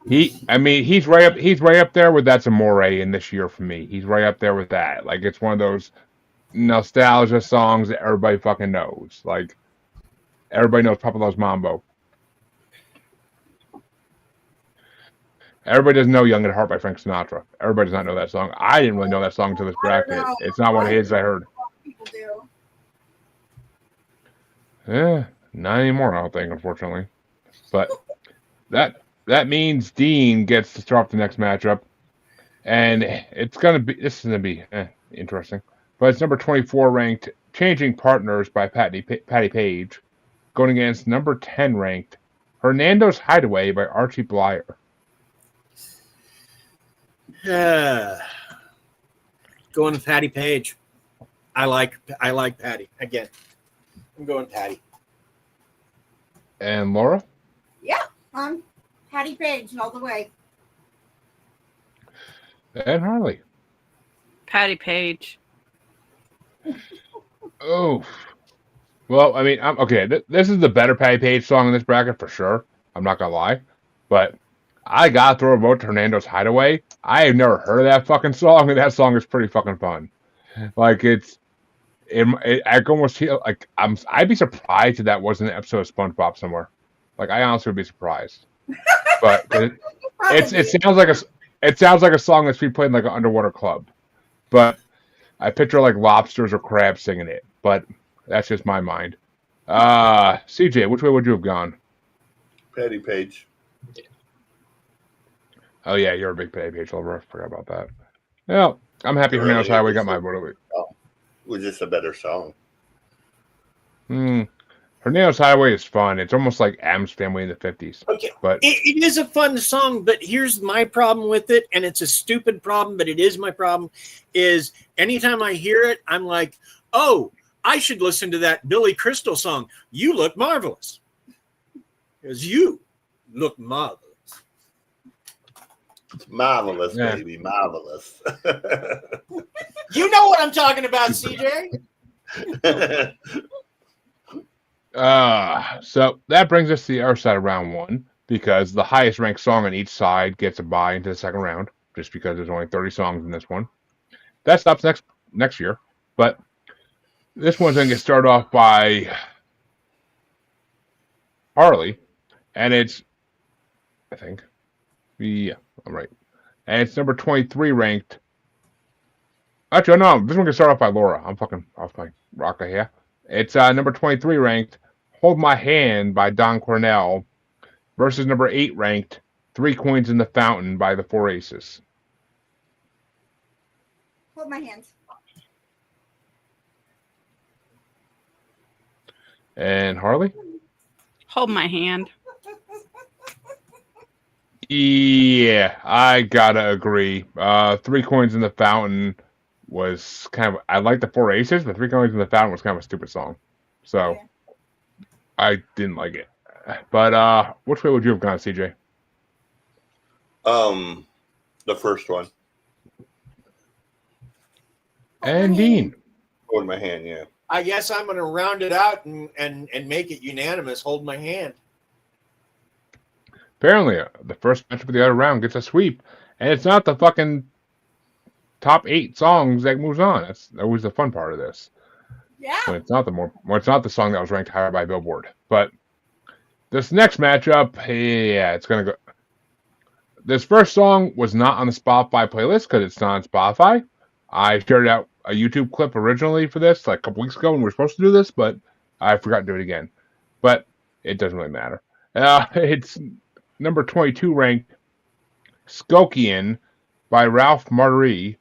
[SPEAKER 1] he's right up there with That's Amore in this year for me. He's right up there with that. Like it's one of those nostalgia songs that everybody fucking knows. Like everybody knows Papa Loves Mambo. Everybody doesn't know Young at Heart by Frank Sinatra. Everybody does not know that song. I didn't really know that song until this bracket. It's not one of his I heard.
[SPEAKER 5] People do.
[SPEAKER 1] Not anymore, I don't think, unfortunately. But that means Dean gets to start off the next matchup. And this is gonna be interesting. But it's number 24 ranked Changing Partners by Patty Page, going against number 10 ranked Hernando's Hideaway by Archie Blyer.
[SPEAKER 3] Going with Patty Page. I like Patty again. I'm going Patty.
[SPEAKER 1] And Laura?
[SPEAKER 5] Yeah, Patty Page all the way.
[SPEAKER 1] And Harley.
[SPEAKER 2] Patty Page.
[SPEAKER 1] Oh. Well, I mean, okay, this is the better Patty Page song in this bracket for sure. I'm not going to lie. But I got to throw a vote to Hernando's Hideaway. I have never heard of that fucking song, and that song is pretty fucking fun. Like, I almost feel like I'd be surprised if that wasn't an episode of SpongeBob somewhere. Like, I honestly would be surprised. But it sounds like a song that's being played in like an underwater club. But I picture like lobsters or crabs singing it. But that's just my mind. CJ, which way would you have gone?
[SPEAKER 4] Patty Page.
[SPEAKER 1] Oh yeah, you're a big Patty Page lover. I forgot about that. Well, I'm happy Hernando's Highway got my vote.
[SPEAKER 4] It was just a better song.
[SPEAKER 1] Hernando's Highway is fun. It's almost like Adam's Family in the 50s.
[SPEAKER 3] Okay,
[SPEAKER 1] but
[SPEAKER 3] it is a fun song, but here's my problem with it, and it's a stupid problem, but it is my problem, is anytime I hear it, I'm like, oh, I should listen to that Billy Crystal song, You Look Marvelous. Because you look marvelous.
[SPEAKER 4] It's marvelous, baby, marvelous.
[SPEAKER 3] You know what I'm talking about, CJ?
[SPEAKER 1] So that brings us to the other side of round one, because the highest ranked song on each side gets a bye into the second round, just because there's only 30 songs in this one. That stops next year, but this one's going to get started off by Harley, and it's, I think, yeah, I'm right. And it's number 23 ranked. Actually, no, this one can start off by Laura. I'm fucking off my rocker here. It's number 23 ranked Hold My Hand by Don Cornell versus number 8 ranked Three Coins in the Fountain by the Four Aces.
[SPEAKER 5] Hold my hands.
[SPEAKER 1] And Harley?
[SPEAKER 2] Hold My Hand.
[SPEAKER 1] Yeah, I gotta agree. Three Coins in the Fountain was kind of, I like the Four Aces, but Three Coins in the Fountain was kind of a stupid song. So
[SPEAKER 5] Yeah.
[SPEAKER 1] I didn't like it. But which way would you have gone, CJ?
[SPEAKER 4] The first one.
[SPEAKER 1] And Dean.
[SPEAKER 4] Hold my hand, yeah.
[SPEAKER 3] I guess I'm going to round it out and make it unanimous. Hold my hand.
[SPEAKER 1] Apparently, the first matchup of the other round gets a sweep, and it's not the fucking top 8 songs that moves on. That's always the fun part of this.
[SPEAKER 5] Yeah.
[SPEAKER 1] When it's not the song that was ranked higher by Billboard. But this next matchup, yeah, it's gonna go. This first song was not on the Spotify playlist because it's not on Spotify. I shared out a YouTube clip originally for this like a couple weeks ago when we were supposed to do this, but I forgot to do it again. But it doesn't really matter. It's number 22 ranked Skokian by Ralph Marty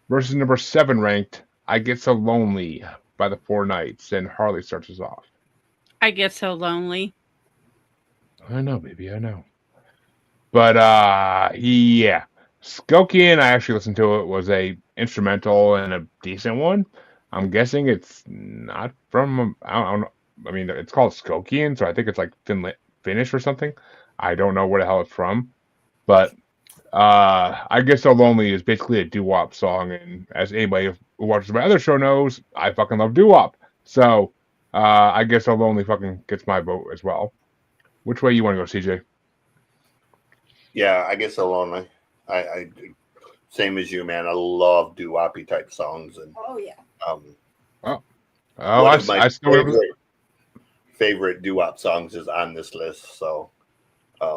[SPEAKER 1] versus number 7 ranked I Get So Lonely by the Four Knights. And Harley starts us off.
[SPEAKER 2] I Get So Lonely.
[SPEAKER 1] I know, baby, I know. But yeah. Skokian, I actually listened to it, was a instrumental and a decent one. I'm guessing it's not from, I don't know. I mean, it's called Skokian, so I think it's like Finnish or something. I don't know where the hell it's from, but I Get So Lonely is basically a doo-wop song, and as anybody who watches my other show knows, I fucking love doo-wop. So I Get So Lonely fucking gets my vote as well. Which way you want to go, CJ?
[SPEAKER 4] Yeah, I Get So Lonely. I same as you, man. I love doo-woppy type songs, and
[SPEAKER 5] Oh yeah.
[SPEAKER 4] one
[SPEAKER 1] I
[SPEAKER 4] of my
[SPEAKER 1] still
[SPEAKER 4] favorite doo-wop songs is on this list. So,
[SPEAKER 3] I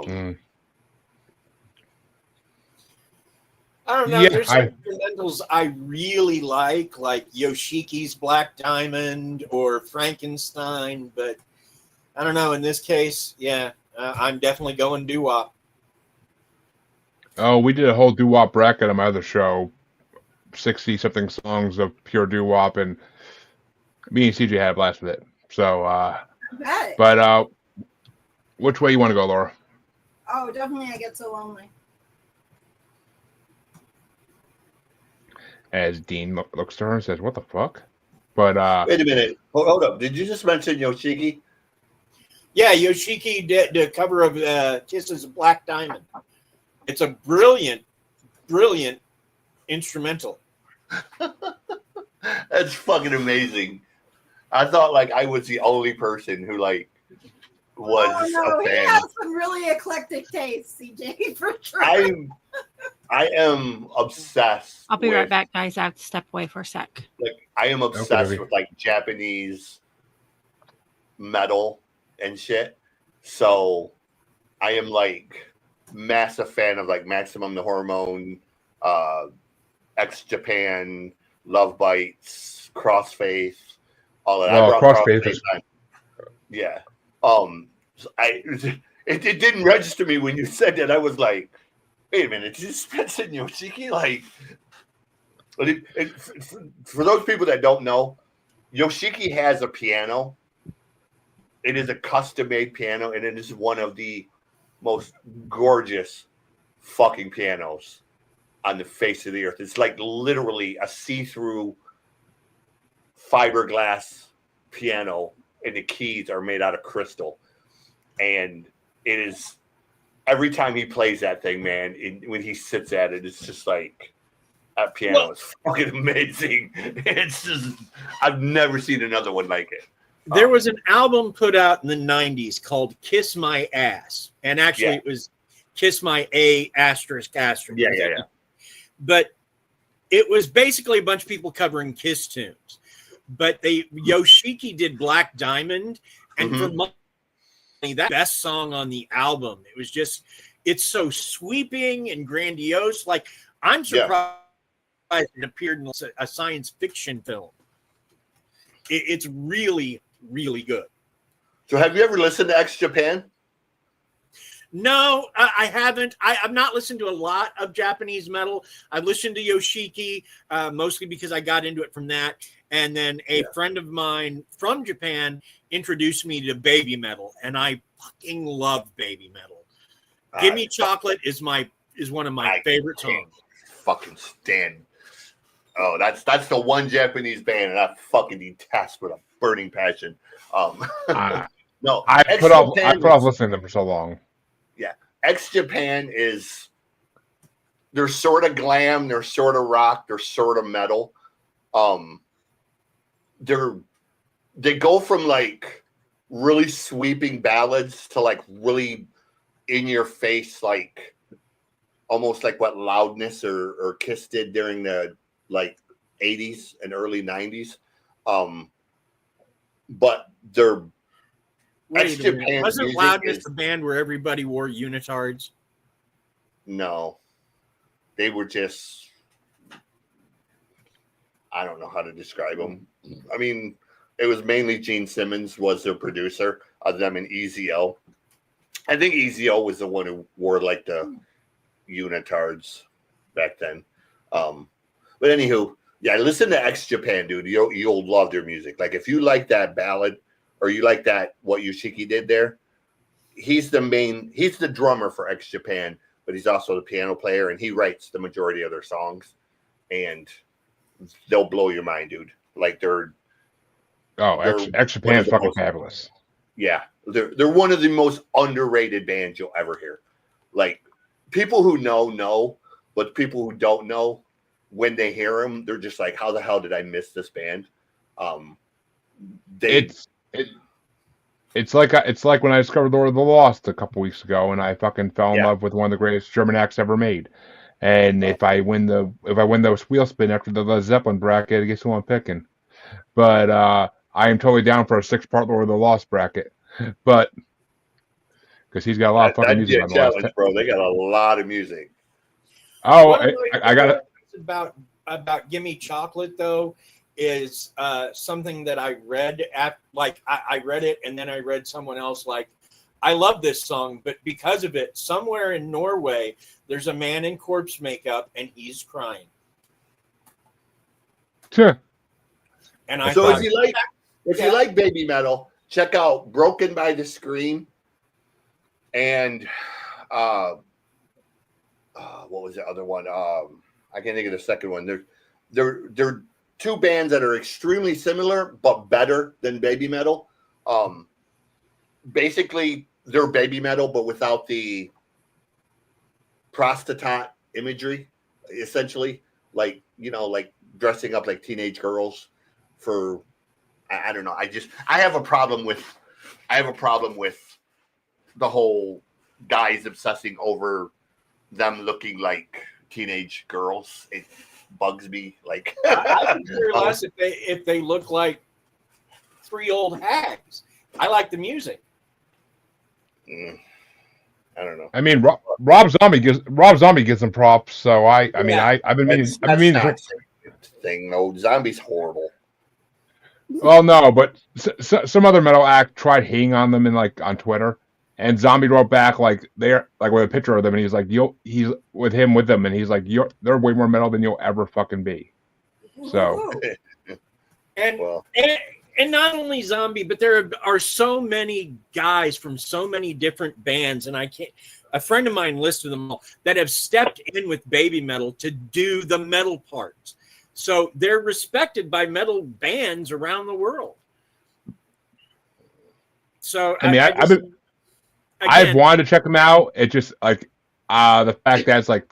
[SPEAKER 3] don't know.
[SPEAKER 1] Yeah,
[SPEAKER 3] There's some instrumentals I really like Yoshiki's Black Diamond or Frankenstein, but I don't know. In this case, yeah, I'm definitely going doo-wop.
[SPEAKER 1] Oh, we did a whole doo-wop bracket on my other show, 60-something songs of pure doo-wop, and me and CJ had a blast with it. So,
[SPEAKER 5] Bet.
[SPEAKER 1] but which way you want to go, Laura?
[SPEAKER 5] Oh, definitely I Get So Lonely.
[SPEAKER 1] As Dean looks to her and says, "What the fuck?" But
[SPEAKER 4] wait a minute. Hold up. Did you just mention Yoshiki?
[SPEAKER 3] Yeah, Yoshiki did the cover of Kisses of Black Diamond. It's a brilliant, brilliant instrumental.
[SPEAKER 4] That's fucking amazing. I thought like I was the only person who like was
[SPEAKER 5] Oh no,
[SPEAKER 4] a
[SPEAKER 5] he
[SPEAKER 4] fan.
[SPEAKER 5] has some really eclectic taste, CJ, for sure.
[SPEAKER 4] I am obsessed.
[SPEAKER 2] I'll be
[SPEAKER 4] with,
[SPEAKER 2] right back, guys. I have to step away for a sec.
[SPEAKER 4] Like I am obsessed
[SPEAKER 1] Okay.
[SPEAKER 4] with like Japanese metal and shit. So I am like massive fan of like Maximum the Hormone, X Japan, Love Bites, Crossfaith, all of that.
[SPEAKER 1] Well,
[SPEAKER 4] I brought
[SPEAKER 1] Crossfaith is-
[SPEAKER 4] on. Yeah. So it didn't register me when you said that. I was like, wait a minute, did you just mention Yoshiki? Like, for those people that don't know, Yoshiki has a piano. It is a custom-made piano, and it is one of the most gorgeous fucking pianos on the face of the earth. It's like literally a see-through fiberglass piano, and the keys are made out of crystal. And it is every time he plays that thing, man, when he sits at it, it's just like that piano is fucking amazing. It's just I've never seen another one like it.
[SPEAKER 3] There was an album put out in the 90s called Kiss My Ass. And actually it was Kiss My A asterisk asterisk.
[SPEAKER 4] Yeah.
[SPEAKER 3] But it was basically a bunch of people covering Kiss tunes. But Yoshiki did Black Diamond. And for money, that best song on the album. It was just, it's so sweeping and grandiose. Like, I'm surprised it appeared in a science fiction film. It's really, really good.
[SPEAKER 4] So have you ever listened to X Japan?
[SPEAKER 3] No, I haven't. I've not listened to a lot of Japanese metal. I've listened to Yoshiki mostly because I got into it from that. And then a friend of mine from Japan introduced me to baby metal, and I fucking love baby metal. Give Me Chocolate is one of my favorite songs.
[SPEAKER 4] Fucking stand. Oh, that's the one Japanese band that I fucking detest with a burning passion. No,
[SPEAKER 1] I put off listening to them for so long.
[SPEAKER 4] Yeah, X Japan is they're sort of glam, they're sort of rock, they're sort of metal. They go from like really sweeping ballads to like really in your face, like almost like what Loudness or Kiss did during the like 80s and early 90s. But they're X Japan
[SPEAKER 3] wasn't Loudness the band where everybody wore unitards?
[SPEAKER 4] No, they were just, I don't know how to describe them. I mean, it was mainly Gene Simmons was their producer of them and EZO. I think EZO was the one who wore like the unitards back then. But anywho, yeah, listen to X Japan, dude. You'll love their music. Like if you like that ballad or you like that what Yoshiki did there, he's the drummer for X Japan, but he's also the piano player and he writes the majority of their songs, and they'll blow your mind, dude. Like they're
[SPEAKER 1] X Japan is fucking fabulous.
[SPEAKER 4] Yeah, They're one of the most underrated bands you'll ever hear. Like people who know, but people who don't know, when they hear them, they're just like, "How the hell did I miss this band?"
[SPEAKER 1] It's like when I discovered Lord of the Lost a couple weeks ago, and I fucking fell in
[SPEAKER 4] Yeah.
[SPEAKER 1] love with one of the greatest German acts ever made. And if I win the wheel spin after the Led Zeppelin bracket, I guess who I'm picking. But I am totally down for a 6-part Lord of the Lost bracket. But because he's got a lot of fucking
[SPEAKER 4] that'd
[SPEAKER 1] music
[SPEAKER 4] be a
[SPEAKER 1] on the last.
[SPEAKER 4] challenge, bro. They got a lot of music.
[SPEAKER 1] Oh,
[SPEAKER 3] One of
[SPEAKER 1] I got it.
[SPEAKER 3] about Gimme Chocolate though is something that I read at I read it and then I read someone else like I love this song, but because of it, somewhere in Norway there's a man in corpse makeup and he's crying.
[SPEAKER 1] Sure.
[SPEAKER 3] And I
[SPEAKER 4] So
[SPEAKER 3] thought,
[SPEAKER 4] if you like baby metal, check out "Broken by the Scream" and what was the other one? I can't think of the second one. They're two bands that are extremely similar but better than baby metal. Basically, they're baby metal but without the prostitute imagery. Essentially, like dressing up like teenage girls for I don't know. I have a problem with the whole guys obsessing over them looking like teenage girls. It bugs me. Like
[SPEAKER 3] I could care less if they look like 3 old hags. I like the music.
[SPEAKER 4] I don't know.
[SPEAKER 1] I mean, Rob Zombie gives them props. So I've been meaning.
[SPEAKER 4] That's thing. No, Zombie's horrible.
[SPEAKER 1] Well, no, but some other metal act tried hating on them on Twitter, and Zombie wrote back with a picture of them, and he's like, he's with them, and he's like, they're way more metal than you'll ever fucking be. So,
[SPEAKER 3] and not only Zombie, but there are so many guys from so many different bands, and a friend of mine listed them all that have stepped in with baby metal to do the metal parts. So they're respected by metal bands around the world. So
[SPEAKER 1] I've wanted to check them out. It just the fact that it's I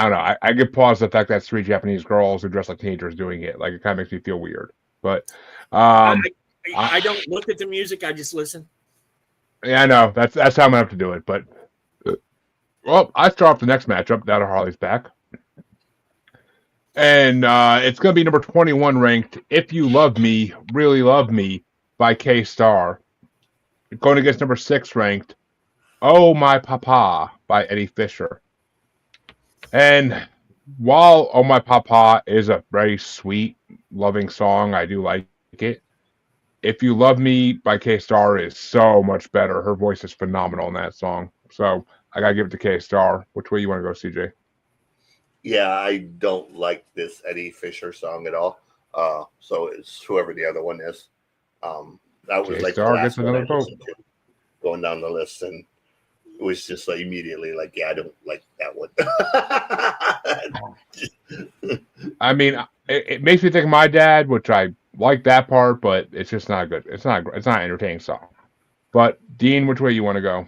[SPEAKER 1] don't know. I get pause the fact that it's 3 Japanese girls who dress like teenagers doing it. Like it kind of makes me feel weird. But
[SPEAKER 3] I don't look at the music. I just listen.
[SPEAKER 1] Yeah, I know. That's how I'm gonna have to do it. But well, I start off the next matchup. Now that Harley's back. And it's going to be number 21 ranked, If You Love Me, Really Love Me by K-Star. Going against number 6 ranked, Oh My Papa by Eddie Fisher. And while Oh My Papa is a very sweet, loving song, I do like it. If You Love Me by K-Star is so much better. Her voice is phenomenal in that song. So I got to give it to K-Star. Which way you want to go, CJ?
[SPEAKER 4] Yeah, I don't like this Eddie Fisher song at all. So it's whoever the other one is. That was like the last one I listened to going down the list, and it was just like immediately like, yeah, I don't like that one.
[SPEAKER 1] I mean, it makes me think of my dad, which I like that part, but it's just not good. It's not an entertaining song. But Dean, which way you want to
[SPEAKER 3] go?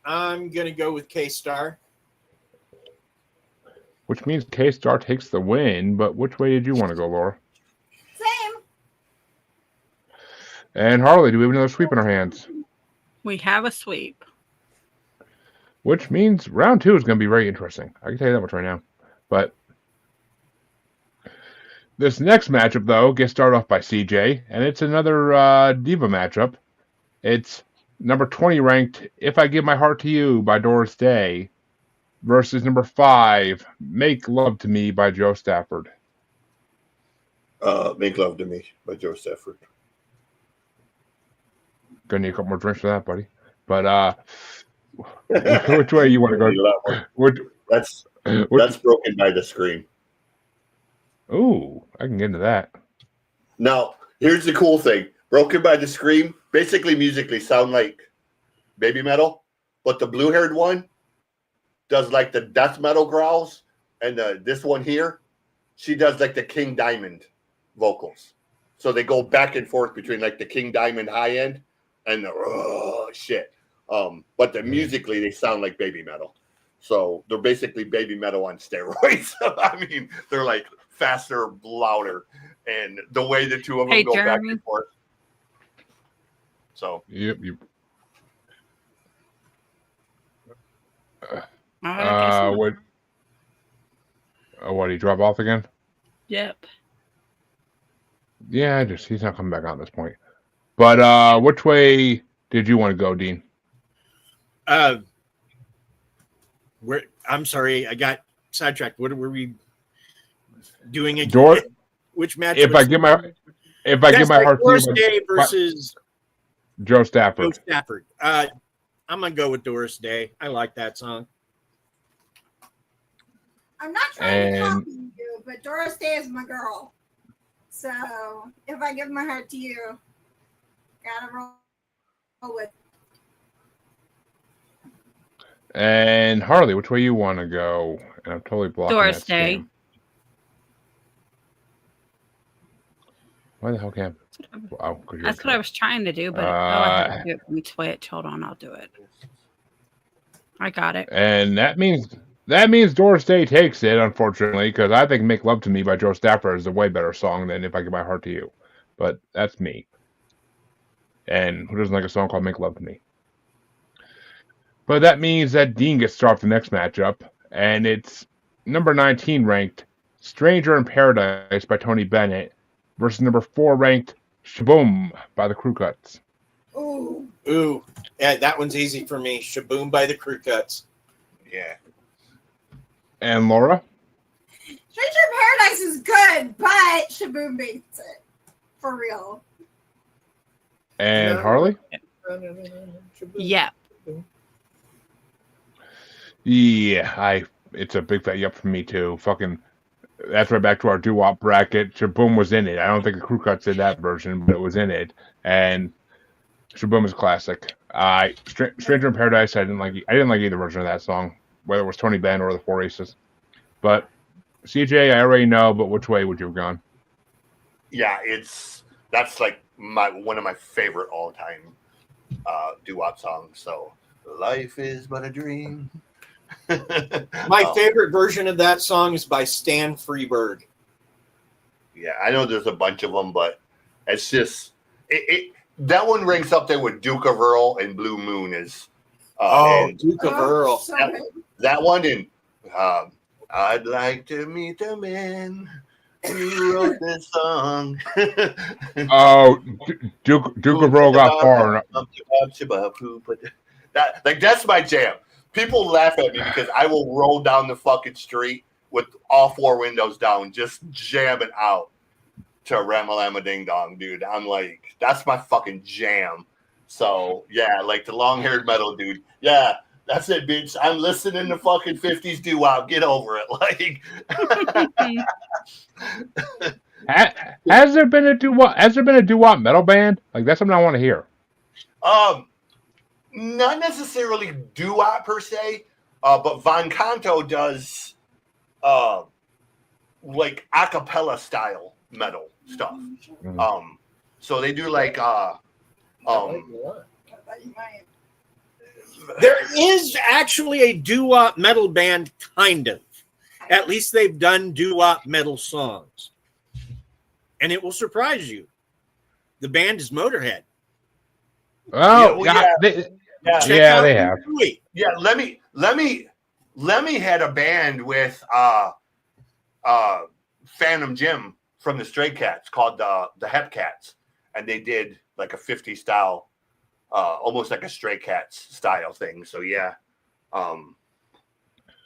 [SPEAKER 3] I'm going to go with K-Star.
[SPEAKER 1] Which means K-Star takes the win, but which way did you want to go, Laura?
[SPEAKER 5] Same.
[SPEAKER 1] And Harley, do we have another sweep in our hands?
[SPEAKER 2] We have a sweep.
[SPEAKER 1] Which means round 2 is going to be very interesting. I can tell you that much right now. But this next matchup, though, gets started off by CJ, and it's another Diva matchup. It's number 20 ranked, If I Give My Heart to You by Doris Day versus number 5, Make Love to Me by Joe Stafford.
[SPEAKER 4] Make Love to Me by Joe Stafford.
[SPEAKER 1] Gonna need a couple more drinks for that, buddy. But which way you want to go?
[SPEAKER 4] That's Broken by the Scream.
[SPEAKER 1] Ooh, I can get into that.
[SPEAKER 4] Now, here's the cool thing. Broken by the Scream basically musically sound like baby metal, but the blue-haired one does like the death metal growls, and this one here, she does like the King Diamond vocals. So they go back and forth between like the King Diamond high end and the shit. But musically they sound like baby metal. So they're basically baby metal on steroids. I mean, they're like faster, louder, and the way the two of them go back and forth. So
[SPEAKER 1] Yep. What? What? He drop off again?
[SPEAKER 2] Yep.
[SPEAKER 1] Yeah, he's not coming back on at this point. But which way did you want to go, Dean?
[SPEAKER 3] I'm sorry, I got sidetracked. What were we doing again? Which match?
[SPEAKER 1] If I give my heart
[SPEAKER 3] Doris
[SPEAKER 1] to you,
[SPEAKER 3] Day versus
[SPEAKER 1] Joe Stafford.
[SPEAKER 3] I'm gonna go with Doris Day. I like that song.
[SPEAKER 5] I'm not trying to copy you, but Doris Day is my girl. So if I give my heart to you, gotta roll with.
[SPEAKER 1] And Harley, which way you want to go? And I'm totally blocking
[SPEAKER 2] Doris
[SPEAKER 1] that
[SPEAKER 2] Day.
[SPEAKER 1] stream. Why the hell can't? Wow,
[SPEAKER 2] That's what I was trying to do, but I have to do it from Twitch. Hold on, I'll do it. I got it.
[SPEAKER 1] And that means Doris Day takes it, unfortunately, because I think "Make Love to Me" by Joe Stafford is a way better song than "If I Give My Heart to You." But that's me. And who doesn't like a song called "Make Love to Me"? But that means that Dean gets to start the next matchup, and it's number 19 ranked "Stranger in Paradise" by Tony Bennett versus number 4 ranked "Shaboom" by the Crew Cuts.
[SPEAKER 5] Ooh.
[SPEAKER 3] Yeah, that one's easy for me. Shaboom by the Crew Cuts.
[SPEAKER 4] yeah.
[SPEAKER 1] And Laura?
[SPEAKER 5] Stranger in Paradise is good, but Shaboom beats it. For real.
[SPEAKER 1] And Harley?
[SPEAKER 2] Yep.
[SPEAKER 1] Yeah, it's a big fat yup for me too. Fucking, that's right back to our doo-wop bracket. Shaboom was in it. I don't think the Crew Cuts did that version, but it was in it. And Shaboom is classic. Stranger in Paradise, I didn't like either version of that song, whether it was Tony Bennett or the Four Aces. But CJ, I already know, but which way would you have gone?
[SPEAKER 4] Yeah, that's like one of my favorite all-time doo-wop songs. So life is but a dream.
[SPEAKER 3] My favorite version of that song is by Stan Freberg.
[SPEAKER 4] Yeah, I know there's a bunch of them, but it's just that one ranks up there with Duke of Earl and Blue Moon is.
[SPEAKER 3] Duke of Earl.
[SPEAKER 5] So
[SPEAKER 4] That one and I'd like to meet the man who wrote this song.
[SPEAKER 1] Oh, Duke of Earl got far.
[SPEAKER 4] That's my jam. People laugh at me because I will roll down the fucking street with all 4 windows down, just jamming out to Ramalama Ding Dong, dude. I'm like, that's my fucking jam. So yeah, like the long-haired metal dude. Yeah, that's it, bitch. I'm listening to fucking 50s doo-wop. Get over it. Like,
[SPEAKER 1] Has there been a doo-wop metal band? Like, that's something I want to hear.
[SPEAKER 4] Not necessarily doo-wop per se, but Von Canto does like a cappella style metal stuff. So they do like
[SPEAKER 3] there is actually a doo-wop metal band, kind of. At least they've done doo-wop metal songs. And it will surprise you. The band is Motorhead.
[SPEAKER 1] Oh, they have.
[SPEAKER 4] Yeah, Lemmy had a band with Phantom Jim from the Stray Cats called the Hep Cats, and they did like a 50 style, almost like a Stray Cats style thing. So yeah,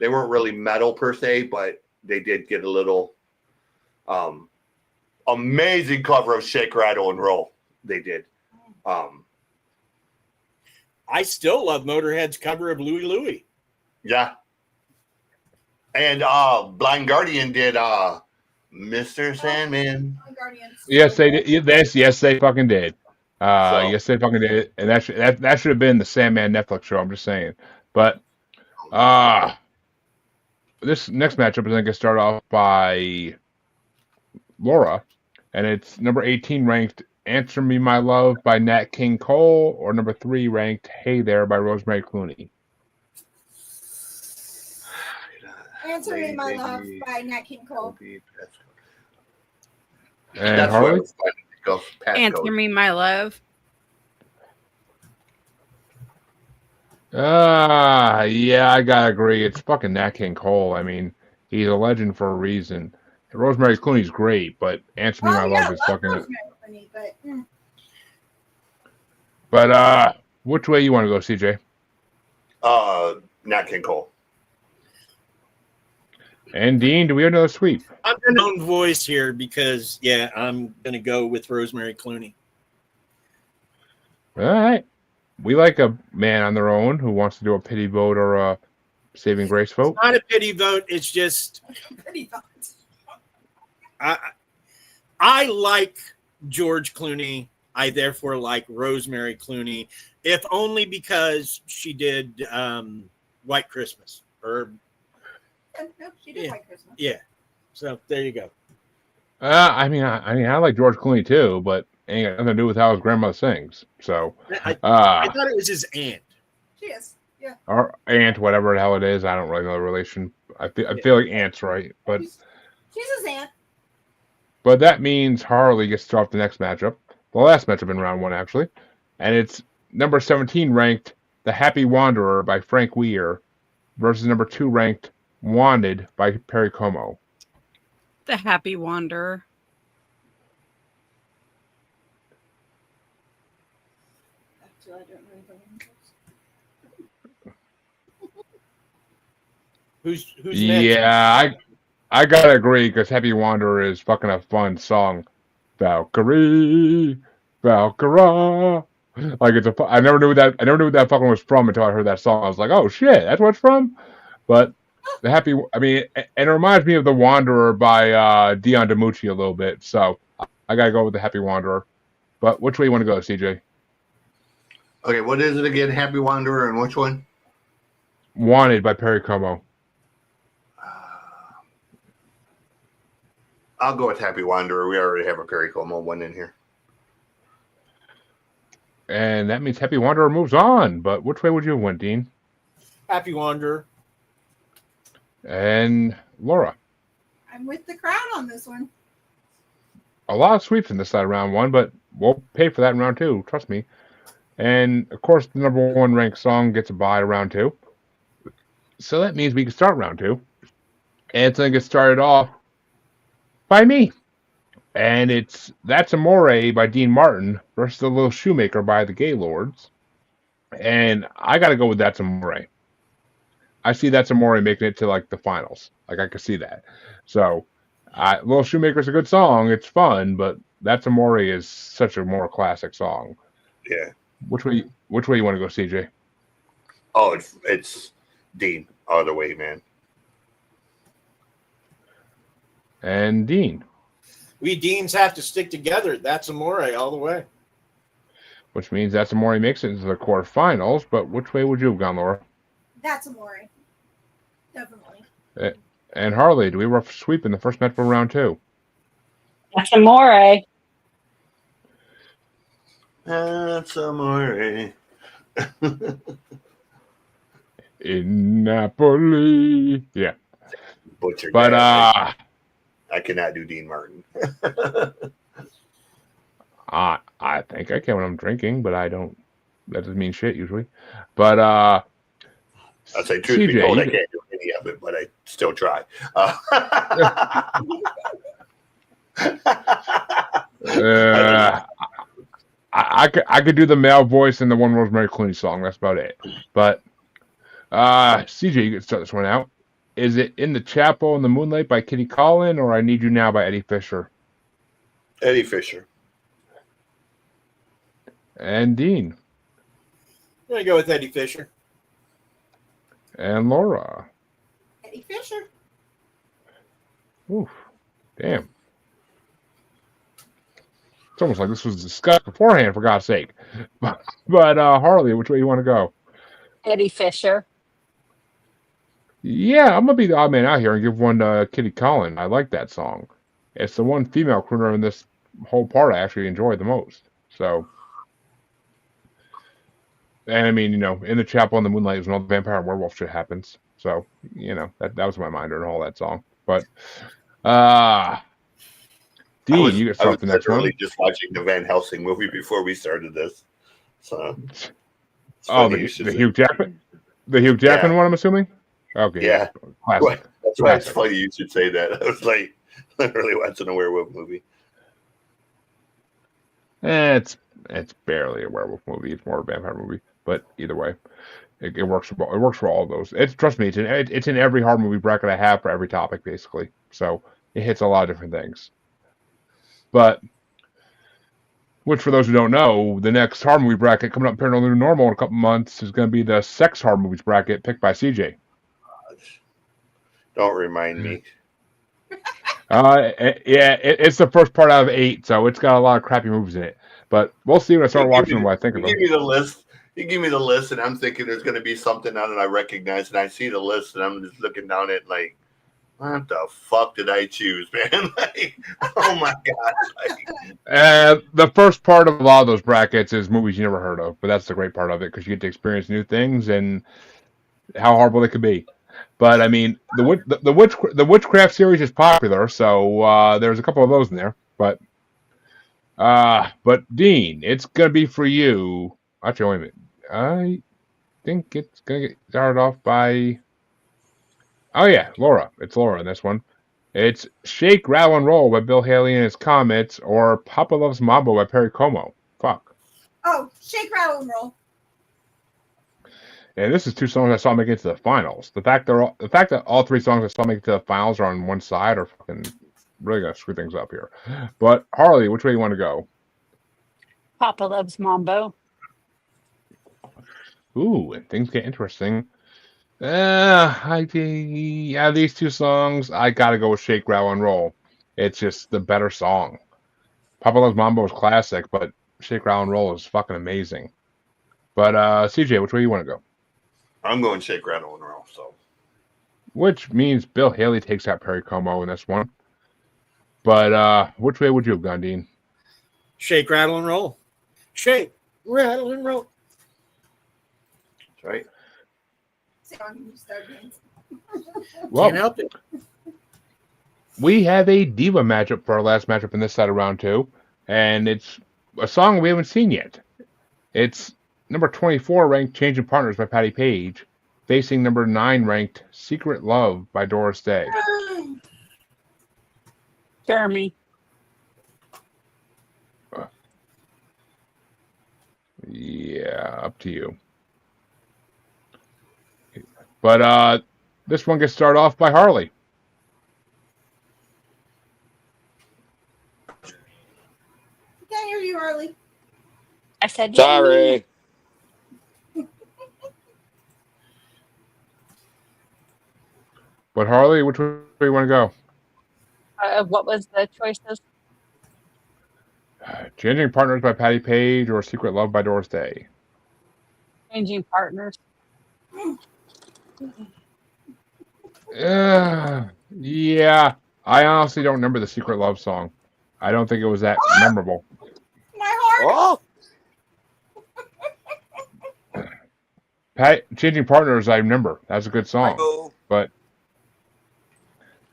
[SPEAKER 4] they weren't really metal per se, but they did get a little amazing cover of Shake, Rattle, and Roll. They did.
[SPEAKER 3] I still love Motorhead's cover of Louie Louie.
[SPEAKER 4] Yeah. And Blind Guardian did Mr. Sandman.
[SPEAKER 1] Yes, they did. Yes, they fucking did. Yes, they fucking did. And that should have been the Sandman Netflix show. I'm just saying. But this next matchup is going to get started off by Laura. And it's number 18 ranked Answer Me My Love by Nat King Cole, or number 3 ranked Hey There by Rosemary Clooney.
[SPEAKER 5] Answer Me My Love by Nat King Cole.
[SPEAKER 1] And
[SPEAKER 4] That's
[SPEAKER 1] Harley?
[SPEAKER 4] Go
[SPEAKER 2] Answer Me My Love.
[SPEAKER 1] Yeah, I gotta agree. It's fucking Nat King Cole. I mean, he's a legend for a reason. Rosemary Clooney's great, but Answer Me My Love is fucking.
[SPEAKER 5] Rosemary, but,
[SPEAKER 1] But which way you want to go, CJ?
[SPEAKER 4] Nat King Cole.
[SPEAKER 1] And Dean, do we have another sweep?
[SPEAKER 3] I'm an own voice here because, yeah, I'm going to go with Rosemary Clooney.
[SPEAKER 1] All right. We like a man on their own who wants to do a pity vote or a saving grace vote.
[SPEAKER 3] It's not a pity vote. It's just
[SPEAKER 5] pretty vote.
[SPEAKER 3] I like George Clooney. I therefore like Rosemary Clooney, if only because she did White Christmas. Or
[SPEAKER 5] No, she did White Christmas.
[SPEAKER 3] yeah. So there you go.
[SPEAKER 1] I mean, I like George Clooney too, but ain't got nothing to do with how his grandmother sings. So,
[SPEAKER 3] I thought it was his aunt.
[SPEAKER 5] She is. Yeah.
[SPEAKER 1] or aunt, whatever the hell it is. I don't really know the relation. I feel like aunt's right, but
[SPEAKER 5] She's his aunt.
[SPEAKER 1] but that means Harley gets to start the next matchup, the last matchup in round 1 actually, and it's number 17 ranked The Happy Wanderer by Frank Weir versus number 2 ranked Wanted by Perry Como.
[SPEAKER 2] The Happy Wanderer.
[SPEAKER 5] Actually, I don't know
[SPEAKER 3] Who's next?
[SPEAKER 1] Yeah, I gotta agree because Happy Wanderer is fucking a fun song. Valkyrie, Valkyra. Like I never knew what that fucking was from until I heard that song. I was like, oh shit, that's what it's from. But the Happy, I mean, and it reminds me of The Wanderer by Dion DiMucci a little bit. So I gotta go with the Happy Wanderer. But which way you want to go, CJ?
[SPEAKER 4] Okay, what is it again? Happy Wanderer and which one?
[SPEAKER 1] Wanted by Perry Como.
[SPEAKER 4] I'll go with Happy Wanderer. We already have a Perry Como one in here.
[SPEAKER 1] And that means Happy Wanderer moves on. But which way would you have went, Dean?
[SPEAKER 3] Happy Wanderer.
[SPEAKER 1] And Laura.
[SPEAKER 5] I'm with the crowd on this one.
[SPEAKER 1] A lot of sweeps in this side of round 1, but we'll pay for that in round 2. Trust me. And of course, the number 1 ranked song gets a bye to round 2. So that means we can start round 2. And it's going to get started off by me. And it's That's Amore by Dean Martin versus The Little Shoemaker by the Gaylords. And I got to go with That's Amore. I see That's Amore making it to like the finals. Like I could see that. So Little Shoemaker's a good song. It's fun, but That's Amore is such a more classic song.
[SPEAKER 4] Yeah.
[SPEAKER 1] Which way you want to go, CJ?
[SPEAKER 4] Oh, it's Dean all the way, man.
[SPEAKER 1] And Dean.
[SPEAKER 3] We Deans have to stick together. That's Amore all the way.
[SPEAKER 1] Which means That's Amore makes it into the quarterfinals, but which way would you have gone, Laura?
[SPEAKER 5] That's Amore. Definitely.
[SPEAKER 1] And Harley, do we rough sweep in the first match of round 2?
[SPEAKER 7] That's Amore.
[SPEAKER 4] That's Amore.
[SPEAKER 1] In Napoli. Yeah.
[SPEAKER 4] Butcher.
[SPEAKER 1] But
[SPEAKER 4] I cannot do Dean Martin.
[SPEAKER 1] I think I can when I'm drinking, but I don't. That doesn't mean shit usually. But I'd
[SPEAKER 4] say truth be told, I can't do any of it, but I still try.
[SPEAKER 1] I could do the male voice in the one Rosemary Clooney song. That's about it. But CJ, you can start this one out. Is it In the Chapel in the Moonlight by Kitty Collin or I Need You Now by Eddie Fisher?
[SPEAKER 4] Eddie Fisher.
[SPEAKER 1] And Dean.
[SPEAKER 3] I'm going to go with Eddie Fisher.
[SPEAKER 1] And Laura.
[SPEAKER 5] Eddie Fisher.
[SPEAKER 1] Oof. Damn. It's almost like this was discussed beforehand, for God's sake. But Harley, which way you want to go?
[SPEAKER 7] Eddie Fisher.
[SPEAKER 1] Yeah, I'm going to be the odd man out here and give one to Kitty Collin. I like that song. It's the one female crooner in this whole part I actually enjoyed the most. So, and I mean, in the chapel in the moonlight is when all the vampire and werewolf shit happens. So, that was my mind during all that song. But, Dean, you get
[SPEAKER 4] I was
[SPEAKER 1] something next one.
[SPEAKER 4] literally just watching the Van Helsing movie before we started this. So,
[SPEAKER 1] the Hugh Jackman, one, I'm assuming. Okay,
[SPEAKER 4] yeah,
[SPEAKER 1] classic.
[SPEAKER 4] That's why it's funny you should say that. I was like, literally watching a werewolf movie.
[SPEAKER 1] It's barely a werewolf movie. It's more a vampire movie. But either way, it works. It works for all of those. Trust me, it's in every horror movie bracket I have for every topic, basically. So it hits a lot of different things. But which, for those who don't know, the next horror movie bracket coming up, Paranormal New Normal, in a couple months is going to be the sex horror movies bracket picked by CJ.
[SPEAKER 4] Don't remind me.
[SPEAKER 1] It's the first part out of 8, so it's got a lot of crappy movies in it. But we'll see when I start watching what I think of them.
[SPEAKER 4] Give me the list. You give me the list, and I'm thinking there's going to be something on it I recognize, and I see the list, and I'm just looking down at it like, what the fuck did I choose, man? Like, oh my god!
[SPEAKER 1] The first part of a lot of those brackets is movies you never heard of, but that's the great part of it because you get to experience new things and how horrible they could be. But I mean, the Witchcraft series is popular, so there's a couple of those in there. But Dean, it's gonna be for you. Actually, wait a minute. I think it's gonna get started off by. Oh yeah, Laura. It's Laura in this one. It's Shake, Rattle, and Roll by Bill Haley and his Comets, or Papa Loves Mambo by Perry Como. Fuck.
[SPEAKER 5] Oh, Shake, Rattle, and Roll.
[SPEAKER 1] And this is 2 songs I saw make it to the finals. The fact that all 3 songs I saw make it to the finals are on one side are fucking really gonna screw things up here. But Harley, which way you want to go?
[SPEAKER 7] Papa Loves Mambo.
[SPEAKER 1] Ooh, and things get interesting. These 2 songs, I gotta go with Shake, Rattle, and Roll. It's just the better song. Papa Loves Mambo is classic, but Shake, Rattle, and Roll is fucking amazing. But CJ, which way you want to go?
[SPEAKER 4] I'm going Shake, Rattle, and Roll. So,
[SPEAKER 1] which means Bill Haley takes out Perry Como in this one. But which way would you have gone, Dean?
[SPEAKER 3] Shake, Rattle, and Roll. Shake, Rattle, and Roll.
[SPEAKER 4] That's right.
[SPEAKER 1] Well,
[SPEAKER 3] can't help it.
[SPEAKER 1] We have a diva matchup for our last matchup in this side of round 2, and it's a song we haven't seen yet. It's number 24 ranked Changing Partners by Patty Page, facing number 9 ranked Secret Love by Doris Day.
[SPEAKER 7] Jeremy.
[SPEAKER 1] Yeah, up to you. But this one gets started off by Harley.
[SPEAKER 5] Can't hear you, Harley.
[SPEAKER 7] I said
[SPEAKER 6] Sorry.
[SPEAKER 1] But Harley, which way do you want to go?
[SPEAKER 7] What was the choices?
[SPEAKER 1] Changing Partners by Patty Page or Secret Love by Doris Day?
[SPEAKER 7] Changing Partners.
[SPEAKER 1] Yeah. I honestly don't remember the Secret Love song. I don't think it was that memorable.
[SPEAKER 5] My heart.
[SPEAKER 6] Oh,
[SPEAKER 1] Changing Partners, I remember. That's a good song.
[SPEAKER 6] oh.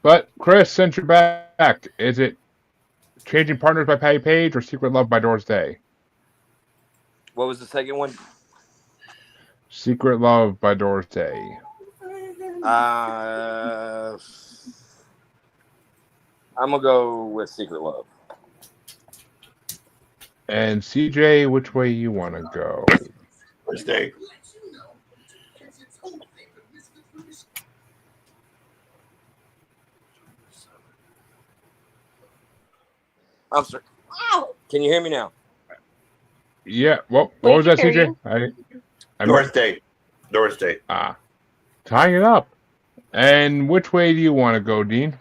[SPEAKER 1] But Chris, since you're back, is it Changing Partners by Patty Page or Secret Love by Doris Day?
[SPEAKER 6] What was the second one?
[SPEAKER 1] Secret Love by Doris Day.
[SPEAKER 6] I'm gonna go with Secret Love.
[SPEAKER 1] And CJ, which way you want to go?
[SPEAKER 4] Doris Day.
[SPEAKER 6] I'm sorry.
[SPEAKER 5] Ow.
[SPEAKER 6] Can you hear me now?
[SPEAKER 1] Yeah. What
[SPEAKER 7] Wait,
[SPEAKER 1] was that,
[SPEAKER 7] hear
[SPEAKER 1] CJ?
[SPEAKER 4] Doris Day. Doris Day.
[SPEAKER 1] Tying it up. And which way do you want to go, Dean?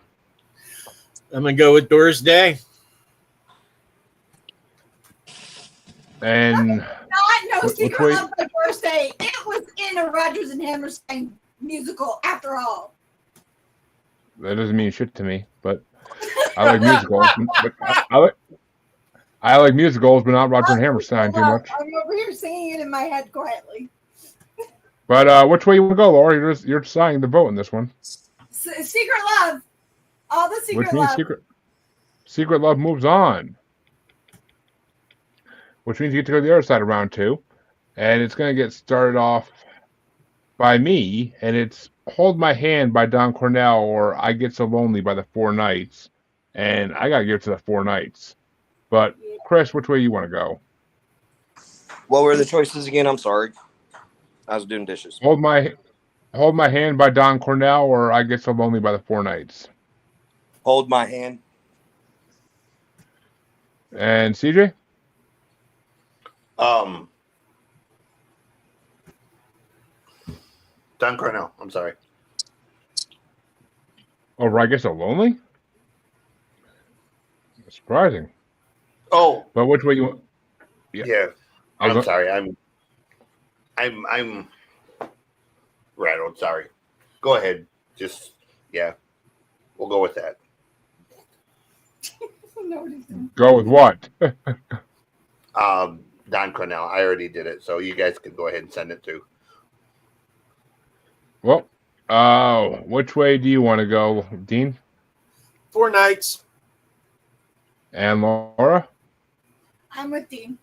[SPEAKER 3] I'm going to go with Doris Day.
[SPEAKER 1] And
[SPEAKER 5] Not no Secret Love by Doris Day. It was in a Rodgers and Hammerstein musical, after all.
[SPEAKER 1] that doesn't mean shit to me, but I like musicals. But I like musicals, but not Roger and Hammerstein too much.
[SPEAKER 5] I'm over here singing it in my head quietly.
[SPEAKER 1] But which way you want to go, Laura? You're deciding to vote in this one.
[SPEAKER 5] Secret Love. All the Secret
[SPEAKER 1] Which means
[SPEAKER 5] Love.
[SPEAKER 1] Secret Love moves on. Which means you get to go to the other side of round 2. And it's going to get started off by me. And it's Hold My Hand by Don Cornell or I Get So Lonely by the Four Knights. And I got to give it to the Four Knights. But, Chris, which way you want to go?
[SPEAKER 6] What were the choices again? I'm sorry. I was doing dishes.
[SPEAKER 1] Hold My Hand by Don Cornell or I Get So Lonely by the Four Knights.
[SPEAKER 6] Hold My Hand.
[SPEAKER 1] And CJ?
[SPEAKER 4] Don Cornell. I'm sorry.
[SPEAKER 1] Oh, I Get So Lonely? Surprising.
[SPEAKER 4] Oh,
[SPEAKER 1] But which way you want?
[SPEAKER 4] yeah.
[SPEAKER 1] I was
[SPEAKER 4] I'm sorry. I'm rattled. Sorry. Go ahead. Just we'll go with that.
[SPEAKER 5] No, it isn't.
[SPEAKER 1] Go with what?
[SPEAKER 4] Don Cornell. I already did it, so you guys can go ahead and send it to.
[SPEAKER 1] Well, which way do you want to go, Dean?
[SPEAKER 3] Four Knights.
[SPEAKER 1] And Laura?
[SPEAKER 5] I'm with Dean.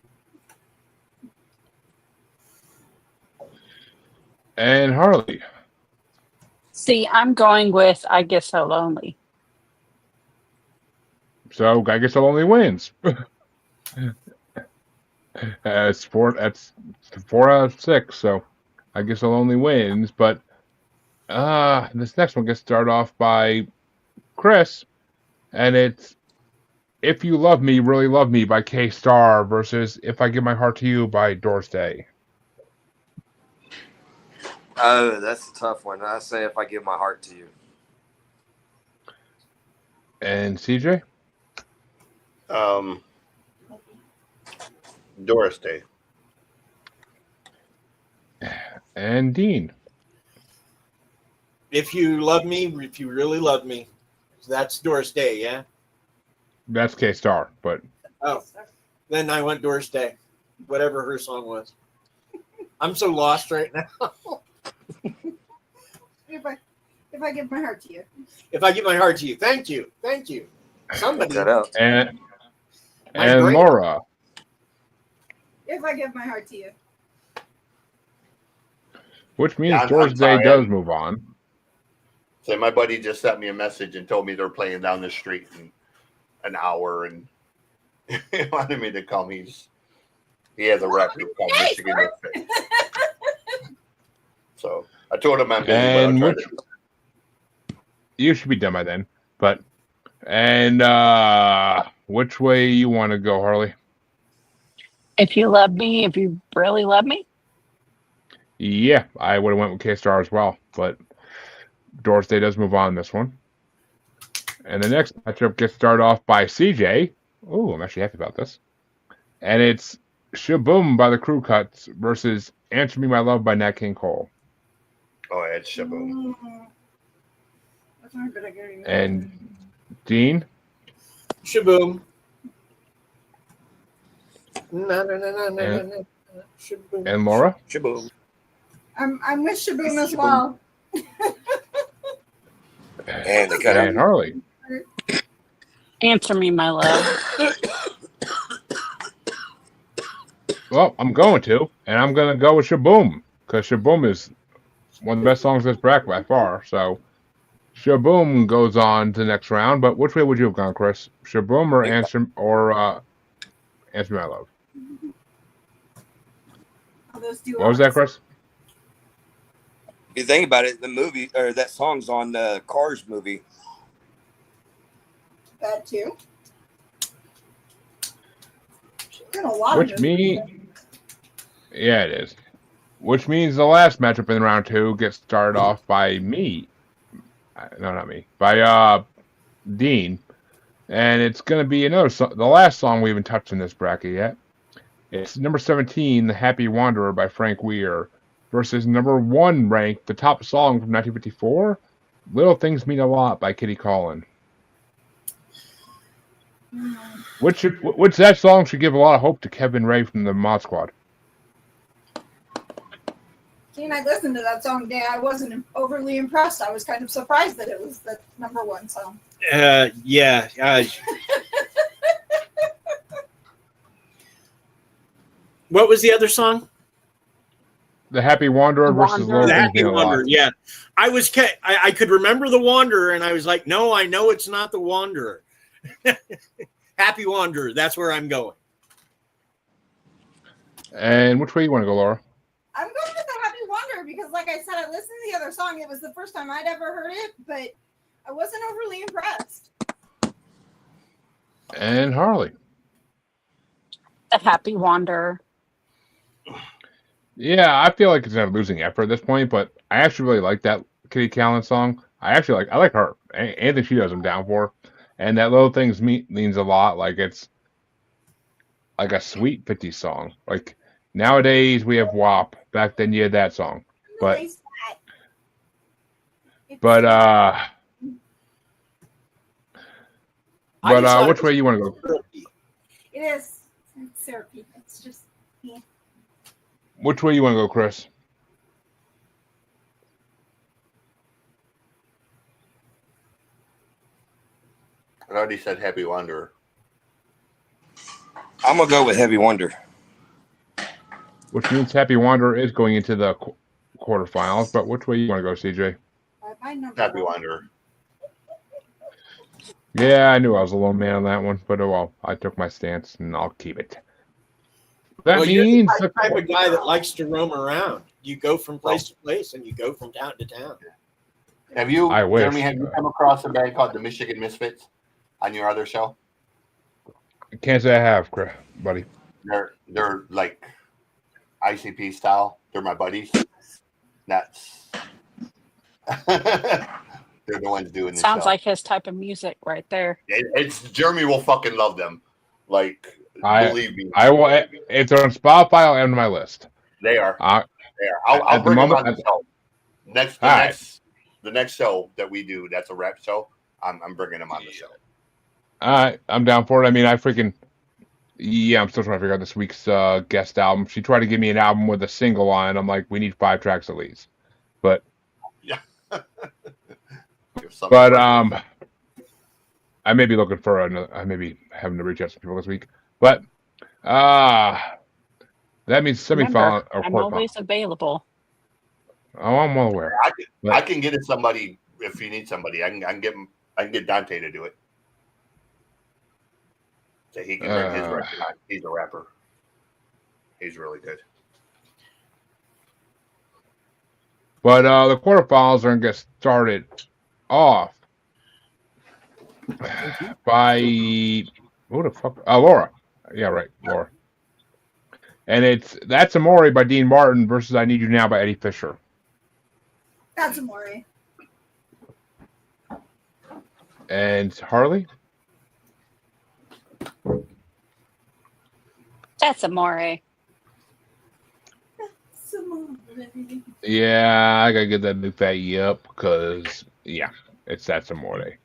[SPEAKER 1] And Harley?
[SPEAKER 7] See, I'm going with I Get So Lonely.
[SPEAKER 1] So I guess it only wins. That's 4 out of 6, so I guess it only wins. But this next one gets started off by Chris, and it's If You Love Me, Really Love Me by K-Star versus If I Give My Heart to You by Doris Day.
[SPEAKER 6] Oh, that's a tough one. I say If I Give My Heart to You.
[SPEAKER 1] And CJ?
[SPEAKER 4] Doris Day.
[SPEAKER 1] And Dean?
[SPEAKER 3] If you love me, if you really love me. So that's Doris Day, yeah?
[SPEAKER 1] That's K-Star, but
[SPEAKER 3] Oh, then I went Doris Day, whatever her song was. I'm so lost right now.
[SPEAKER 5] If I give my heart to you.
[SPEAKER 3] If I give my heart to you. Thank you. Thank you. Somebody.
[SPEAKER 6] Look that up.
[SPEAKER 1] and
[SPEAKER 3] My brain.
[SPEAKER 1] Laura?
[SPEAKER 5] If I give my heart to you.
[SPEAKER 1] Which means
[SPEAKER 4] Yeah, I'm
[SPEAKER 1] Doris Day
[SPEAKER 4] sorry,
[SPEAKER 1] does move on.
[SPEAKER 4] So my buddy just sent me a message and told me they're playing down the street in an hour, and he wanted me to come. He has a record called Michigan Misfit. So I told him I'm busy,
[SPEAKER 1] And
[SPEAKER 4] but I'll try to.
[SPEAKER 1] you should be done by then. But which way you want to go, Harley?
[SPEAKER 7] If you love me, if you really love me.
[SPEAKER 1] Yeah, I would have went with K-Star as well, but Doris Day does move on this one. And the next matchup gets started off by CJ. Oh, I'm actually happy about this. And it's Shaboom by the Crew Cuts versus Answer Me My Love by Nat King Cole.
[SPEAKER 4] Oh, it's Shaboom.
[SPEAKER 5] That's not good. I get it.
[SPEAKER 1] And Dean?
[SPEAKER 3] Shaboom. No. Shaboom.
[SPEAKER 1] And Laura?
[SPEAKER 6] Shaboom.
[SPEAKER 5] I'm with Shaboom as well.
[SPEAKER 6] And they cut
[SPEAKER 1] And
[SPEAKER 6] out.
[SPEAKER 1] Harley.
[SPEAKER 7] Answer Me, My Love.
[SPEAKER 1] Well, I'm going to, and I'm going to go with Shaboom, because Shaboom is one of the best songs in this bracket by far. So Shaboom goes on to the next round. But which way would you have gone, Chris? Shaboom or Answer Me My Love? What was that, Chris?
[SPEAKER 6] If you think about it, the movie or that song's on the Cars movie.
[SPEAKER 5] That too. Got a lot of
[SPEAKER 1] Yeah, it is. Which means the last matchup in round 2 gets started off by me. No, not me. By Dean. And it's going to be the last song we haven't touched in this bracket yet. It's number 17, The Happy Wanderer by Frank Weir, versus number 1 ranked, the top song from 1954, Little Things Mean a Lot by Kitty Collin. Which that song should give a lot of hope to Kevin Ray from the Mod Squad.
[SPEAKER 5] See, and I listened to that song today. I wasn't overly impressed. I was kind of surprised that it was the number one song.
[SPEAKER 3] Yeah. What was the other song?
[SPEAKER 1] The Happy Wanderer versus
[SPEAKER 7] Wanderer.
[SPEAKER 1] Little
[SPEAKER 3] The
[SPEAKER 1] Things
[SPEAKER 3] Happy
[SPEAKER 1] Mean a Lot.
[SPEAKER 3] Wanderer. Yeah, I could remember the Wanderer, and I was like, no, I know it's not the Wanderer. Happy Wanderer. That's where I'm going.
[SPEAKER 1] And which way you want to go, Laura?
[SPEAKER 5] I'm going with the Happy Wanderer because, like I said, I listened to the other song. It was the first time I'd ever heard it, but I wasn't overly impressed.
[SPEAKER 1] And Harley.
[SPEAKER 7] The Happy Wanderer.
[SPEAKER 1] Yeah, I feel like it's a losing effort at this point, but I actually really like that Kitty Callan song. I like her. Anything she does, I'm down for. And that Little Things means a lot. Like it's like a sweet 50s song. Like nowadays we have WAP. Back then you had that song. But
[SPEAKER 5] Nice hat.
[SPEAKER 1] which way you want to go?
[SPEAKER 5] It is. It's syrupy. It's just. Yeah.
[SPEAKER 1] Which way you want to go, Chris?
[SPEAKER 4] I already said Happy Wanderer.
[SPEAKER 6] I'm gonna go with Heavy Wonder.
[SPEAKER 1] Which means Happy Wanderer is going into the quarterfinals. But which way you want to go, CJ?
[SPEAKER 5] My number
[SPEAKER 4] Happy
[SPEAKER 5] one.
[SPEAKER 4] Wanderer.
[SPEAKER 1] Yeah, I knew I was a lone man on that one, but oh well, I took my stance and I'll keep it. That
[SPEAKER 3] Well, you're
[SPEAKER 1] means
[SPEAKER 3] the type of guy that likes to roam around. You go from place to place, and you go from town to town.
[SPEAKER 4] Have you,
[SPEAKER 1] I wish.
[SPEAKER 4] Jeremy, have you come across a band called the Michigan Misfits on your other show?
[SPEAKER 1] Can't say I have, Chris, buddy.
[SPEAKER 4] They're like ICP style. They're my buddies. That's they're the ones doing this.
[SPEAKER 7] Sounds
[SPEAKER 4] show.
[SPEAKER 7] like his type of music right there.
[SPEAKER 4] It's Jeremy will fucking love them. Like believe me,
[SPEAKER 1] I will. If they're on Spotify, I'll add them to my list.
[SPEAKER 4] they are.
[SPEAKER 1] Uh,
[SPEAKER 4] They are. I'll
[SPEAKER 1] at the
[SPEAKER 4] bring them
[SPEAKER 1] moment-
[SPEAKER 4] on the show. The next show that we do, that's a rap show. I'm bringing them on the show.
[SPEAKER 1] I'm down for it. I mean, I'm still trying to figure out this week's guest album. She tried to give me an album with a single on it. I'm like, we need 5 tracks at least. But I may be looking for another. I may be having to reach out to some people this week. But that means semifinal or
[SPEAKER 7] I'm
[SPEAKER 1] quarterfinal.
[SPEAKER 7] always available.
[SPEAKER 1] Oh, I'm well aware.
[SPEAKER 4] I can get it somebody if you need somebody. I can get Dante to do it. So he can bring his record on. He's a rapper. He's really good.
[SPEAKER 1] But the quarterfinals are going to get started off by who the fuck? Laura. Yeah, right, Laura. And That's Amore by Dean Martin versus I Need You Now by Eddie Fisher.
[SPEAKER 5] That's Amore.
[SPEAKER 1] And Harley?
[SPEAKER 7] That's Amore.
[SPEAKER 1] Yeah, I gotta get that new fat up because That's Amore.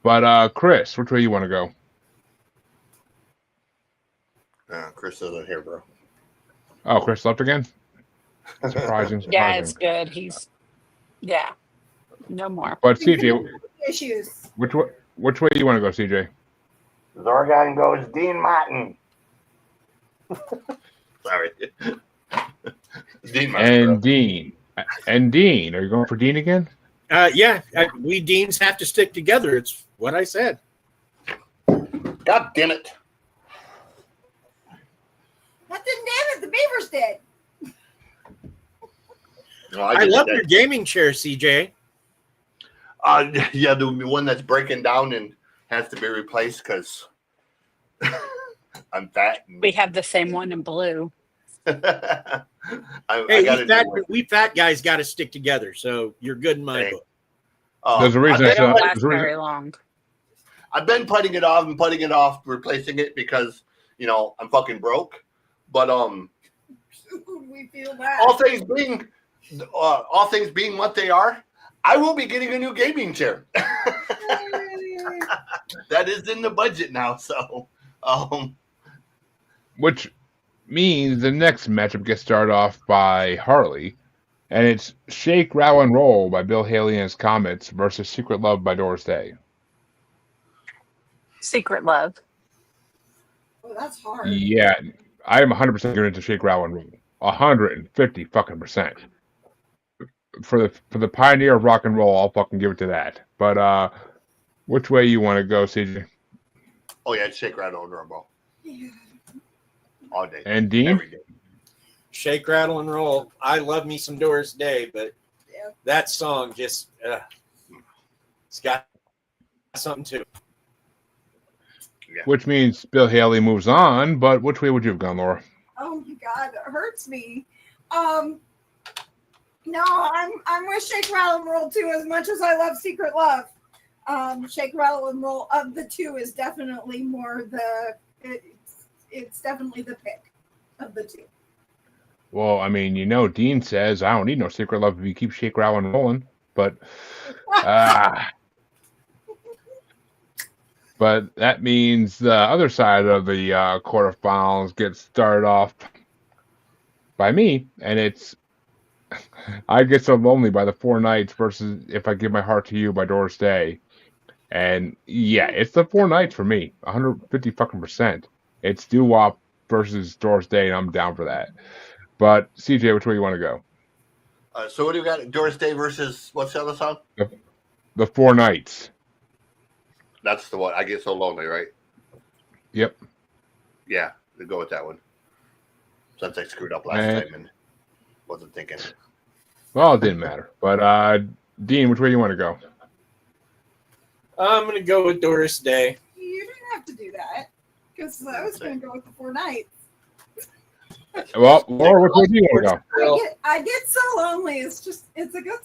[SPEAKER 1] But Chris, which way you want to go?
[SPEAKER 4] Chris isn't here, bro.
[SPEAKER 1] Oh, Chris left again? Surprising.
[SPEAKER 7] Yeah, it's good. No more.
[SPEAKER 1] But CJ,
[SPEAKER 5] Issues.
[SPEAKER 1] which way do you want to go, CJ?
[SPEAKER 4] Zorgon goes Dean Martin. Sorry. Dean Martin.
[SPEAKER 1] And Dean. Are you going for Dean again?
[SPEAKER 3] Yeah, we Deans have to stick together. It's what I said.
[SPEAKER 4] God damn it.
[SPEAKER 5] That didn't damn it. The Beavers did.
[SPEAKER 4] No,
[SPEAKER 3] I love your gaming chair, CJ.
[SPEAKER 4] Yeah, the one that's breaking down and has to be replaced because I'm fat.
[SPEAKER 7] We have the same one in blue.
[SPEAKER 3] We fat guys got to stick together. So you're good in my book.
[SPEAKER 1] There's a reason.
[SPEAKER 7] They don't last very long.
[SPEAKER 4] I've been putting it off, replacing it because I'm fucking broke. But
[SPEAKER 5] we feel that.
[SPEAKER 4] all things being what they are, I will be getting a new gaming chair. that is in the budget now. So,
[SPEAKER 1] Which means the next matchup gets started off by Harley, and it's Shake, Rattle, and Roll by Bill Haley and his Comets versus Secret Love by Doris Day.
[SPEAKER 7] Secret Love.
[SPEAKER 5] Oh, that's hard.
[SPEAKER 1] Yeah, I am 100% going into Shake, Rattle, and Roll. 150 fucking percent. For the pioneer of rock and roll, I'll fucking give it to that. But which way you want to go, CJ?
[SPEAKER 4] oh yeah, Shake, Rattle, and Rumble
[SPEAKER 5] Yeah.
[SPEAKER 4] all day.
[SPEAKER 1] And Dean?
[SPEAKER 4] Every day.
[SPEAKER 3] Shake, rattle, and roll. I love me some Doris Day, but
[SPEAKER 5] Yeah.
[SPEAKER 3] that song just it's got something to it.
[SPEAKER 1] Which means Bill Haley moves on, but which way would you have gone, Laura?
[SPEAKER 5] Oh my God, it hurts me. No, I'm with Shake, Rattle, and Roll too. As much as I love Secret Love, Shake, Rattle, and Roll of the two is definitely more it's definitely the pick of the two.
[SPEAKER 1] Well, I mean, Dean says I don't need no Secret Love if you keep Shake, Rattle, and Rolling, but but that means the other side of the quarterfinals gets started off by me, and it's I Get So Lonely by the Four Knights versus If I Give My Heart to You by Doris Day. And yeah, it's the Four Knights for me, 150 fucking percent. It's doo-wop versus Doris Day, and I'm down for that. But CJ, which way you want to go?
[SPEAKER 4] So what do you got? Doris Day versus what's the other song?
[SPEAKER 1] The Four Knights.
[SPEAKER 4] That's the one. I Get So Lonely, right?
[SPEAKER 1] Yep.
[SPEAKER 4] Yeah, we'll go with that one. Since I screwed up last time and wasn't thinking.
[SPEAKER 1] Well, it didn't matter. But Dean, which way do you want to go?
[SPEAKER 3] I'm gonna go with Doris Day.
[SPEAKER 5] You didn't have to do that because I was going to go with the Four Knights.
[SPEAKER 1] Well, Laura, which way do you want to go?
[SPEAKER 5] I get so lonely. It's a good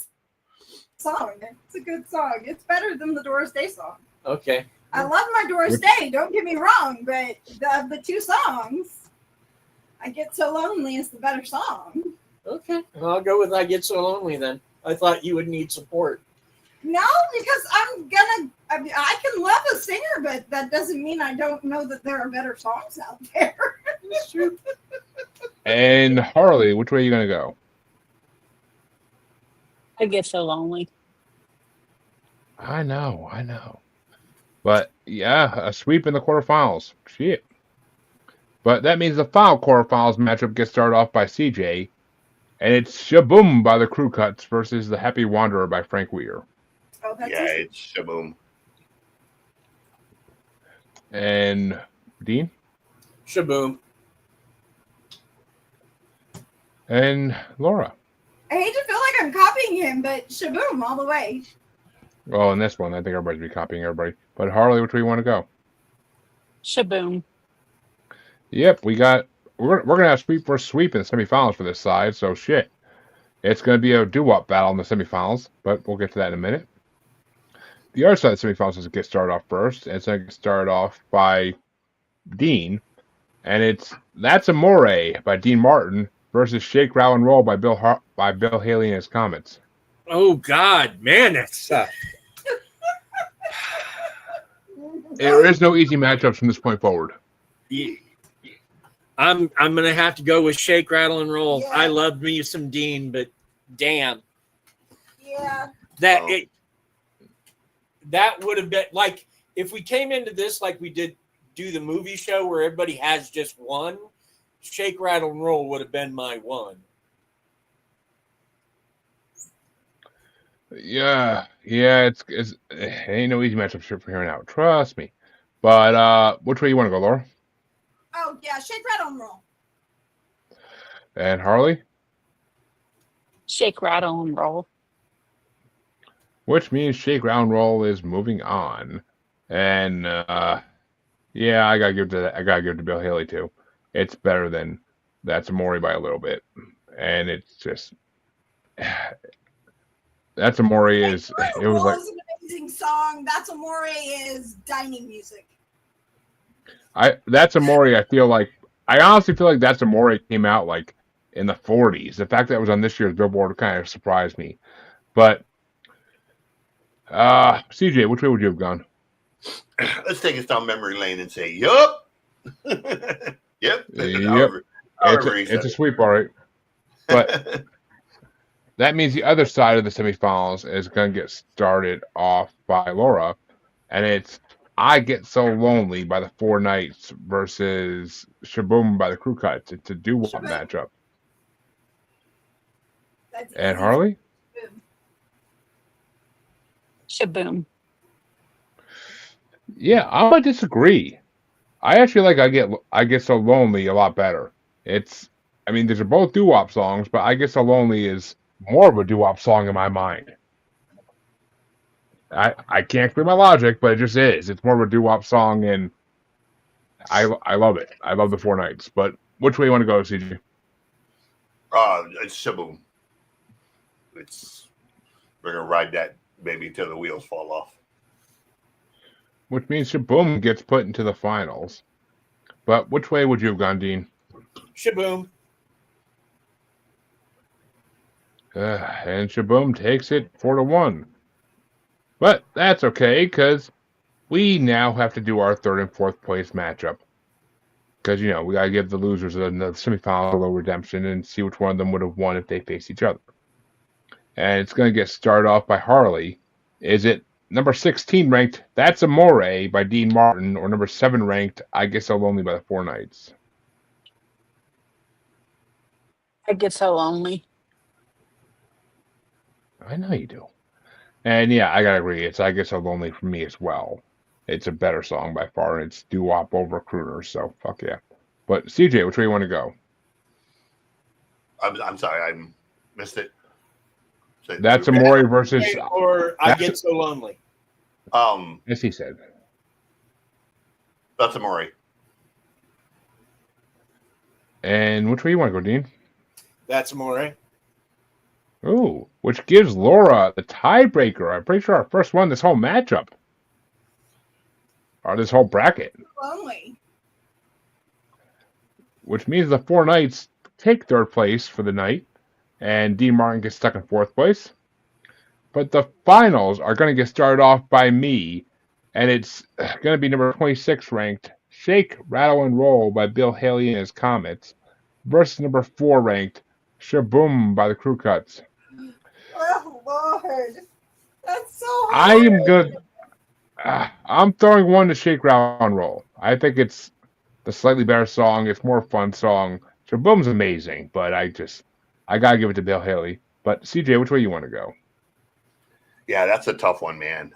[SPEAKER 5] song. It's a good song. It's better than the Doris Day song.
[SPEAKER 3] Okay.
[SPEAKER 5] I love my Doris Day. Don't get me wrong, but the two songs, I Get So Lonely is the better song.
[SPEAKER 3] Okay. Well, I'll go with I Get So Lonely then. I thought you would need support.
[SPEAKER 5] No, because I can love a singer, but that doesn't mean I don't know that there are better songs out there.
[SPEAKER 3] That's true.
[SPEAKER 1] And Harley, which way are you going to go?
[SPEAKER 7] I Get So Lonely.
[SPEAKER 1] I know. But yeah, a sweep in the quarterfinals. Shit. But that means the final quarterfinals matchup gets started off by CJ, and it's Shaboom by the Crew Cuts versus The Happy Wanderer by Frank Weir.
[SPEAKER 5] Oh, that's
[SPEAKER 4] Yeah,
[SPEAKER 5] easy.
[SPEAKER 4] it's Shaboom.
[SPEAKER 1] And Dean?
[SPEAKER 3] Shaboom.
[SPEAKER 1] And Laura?
[SPEAKER 5] I hate to feel like I'm copying him, but Shaboom all the way.
[SPEAKER 1] Well, in this one, I think everybody's be copying everybody. But Harley, which way you want to go?
[SPEAKER 7] Shaboom.
[SPEAKER 1] Yep, we're gonna have sweep versus sweep in the semifinals for this side. So shit, it's gonna be a doo-wop battle in the semifinals. But we'll get to that in a minute. The other side of the semifinals is get started off first. And it's gonna get started off by Dean, and it's That's Amore by Dean Martin versus Shake, Rattle, and Roll by Bill Haley and his Comets.
[SPEAKER 3] Oh God, man, that's
[SPEAKER 1] There is no easy matchups from this point forward.
[SPEAKER 3] I'm gonna have to go with Shake, Rattle, and Roll.
[SPEAKER 5] Yeah.
[SPEAKER 3] I love me some Dean, but damn,
[SPEAKER 5] Yeah.
[SPEAKER 3] that
[SPEAKER 4] Oh.
[SPEAKER 3] that would have been like if we came into this like we did do the movie show where everybody has just one. Shake, Rattle, and Roll would have been my one.
[SPEAKER 1] Yeah, it ain't no easy matchup from here on out. Trust me. But which way you want to go, Laura?
[SPEAKER 5] Oh, yeah. Shake, Rattle, and Roll.
[SPEAKER 1] And Harley?
[SPEAKER 7] Shake, Rattle, and Roll.
[SPEAKER 1] Which means Shake, Rattle, and Roll is moving on. And yeah, I gotta give it to Bill Haley too. It's better than That's Amore by a little bit. And it's just That's Amore is it was like
[SPEAKER 5] Roll is an amazing song. That's Amore is dining music.
[SPEAKER 1] That's Amore, I honestly feel like That's Amore came out like in the 40s. The fact that it was on this year's Billboard kind of surprised me. But CJ, which way would you have gone?
[SPEAKER 4] let's take us down memory lane and say, yup. Yep.
[SPEAKER 1] Yep. It's a sweep, all right. But that means the other side of the semifinals is going to get started off by Laura, and it's I Get So Lonely by the Four Knights versus Shaboom by the Crew Cuts. It's a doo-wop
[SPEAKER 5] Shaboom.
[SPEAKER 1] matchup.
[SPEAKER 5] That's
[SPEAKER 1] And
[SPEAKER 5] easy.
[SPEAKER 1] Harley?
[SPEAKER 7] Shaboom.
[SPEAKER 1] Yeah, I might disagree. I actually like I Get So Lonely a lot better. These are both doo-wop songs, but I Get So Lonely is more of a doo-wop song in my mind. I can't explain my logic, but it just is. It's more of a doo-wop song, and I love it. I love the Four Knights. But which way you want to go, CJ?
[SPEAKER 4] It's Shaboom. We're gonna ride that baby until the wheels fall off.
[SPEAKER 1] Which means Shaboom gets put into the finals. But which way would you have gone, Dean?
[SPEAKER 3] Shaboom.
[SPEAKER 1] And Shaboom takes it 4-1. But that's okay, because we now have to do our third and fourth place matchup. Because, we got to give the losers the semifinal a little redemption and see which one of them would have won if they faced each other. And it's going to get started off by Harley. Is it number 16 ranked That's Amore by Dean Martin, or number 7 ranked I Get So Lonely by the Four Knights?
[SPEAKER 7] I Get So Lonely.
[SPEAKER 1] I know you do. And yeah, I gotta agree. It's I Get So Lonely for me as well. It's a better song by far, and it's doo-wop over crooners, so fuck yeah. But CJ, which way you want to go?
[SPEAKER 4] I'm sorry, I missed it. So,
[SPEAKER 1] That's Amore versus.
[SPEAKER 3] Or I Get So Lonely.
[SPEAKER 1] As he said.
[SPEAKER 4] That's Amore.
[SPEAKER 1] And which way you want to go, Dean?
[SPEAKER 3] That's Amore.
[SPEAKER 1] Ooh, which gives Laura the tiebreaker. I'm pretty sure our first one this whole matchup. Or this whole bracket.
[SPEAKER 5] Lonely.
[SPEAKER 1] Which means the Four Knights take third place for the night. And Dean Martin gets stuck in fourth place. But the finals are going to get started off by me. And it's going to be number 26 ranked Shake, Rattle, and Roll by Bill Haley and his Comets versus number 4 ranked Shaboom by the Crew Cuts.
[SPEAKER 5] Oh, Lord. That's so hard.
[SPEAKER 1] I am good. I'm throwing one to Shake, Rattle, and Roll. I think it's the slightly better song. It's more fun song. Shaboom's amazing, but I gotta give it to Bill Haley. But CJ, which way you want to go?
[SPEAKER 4] Yeah, that's a tough one, man.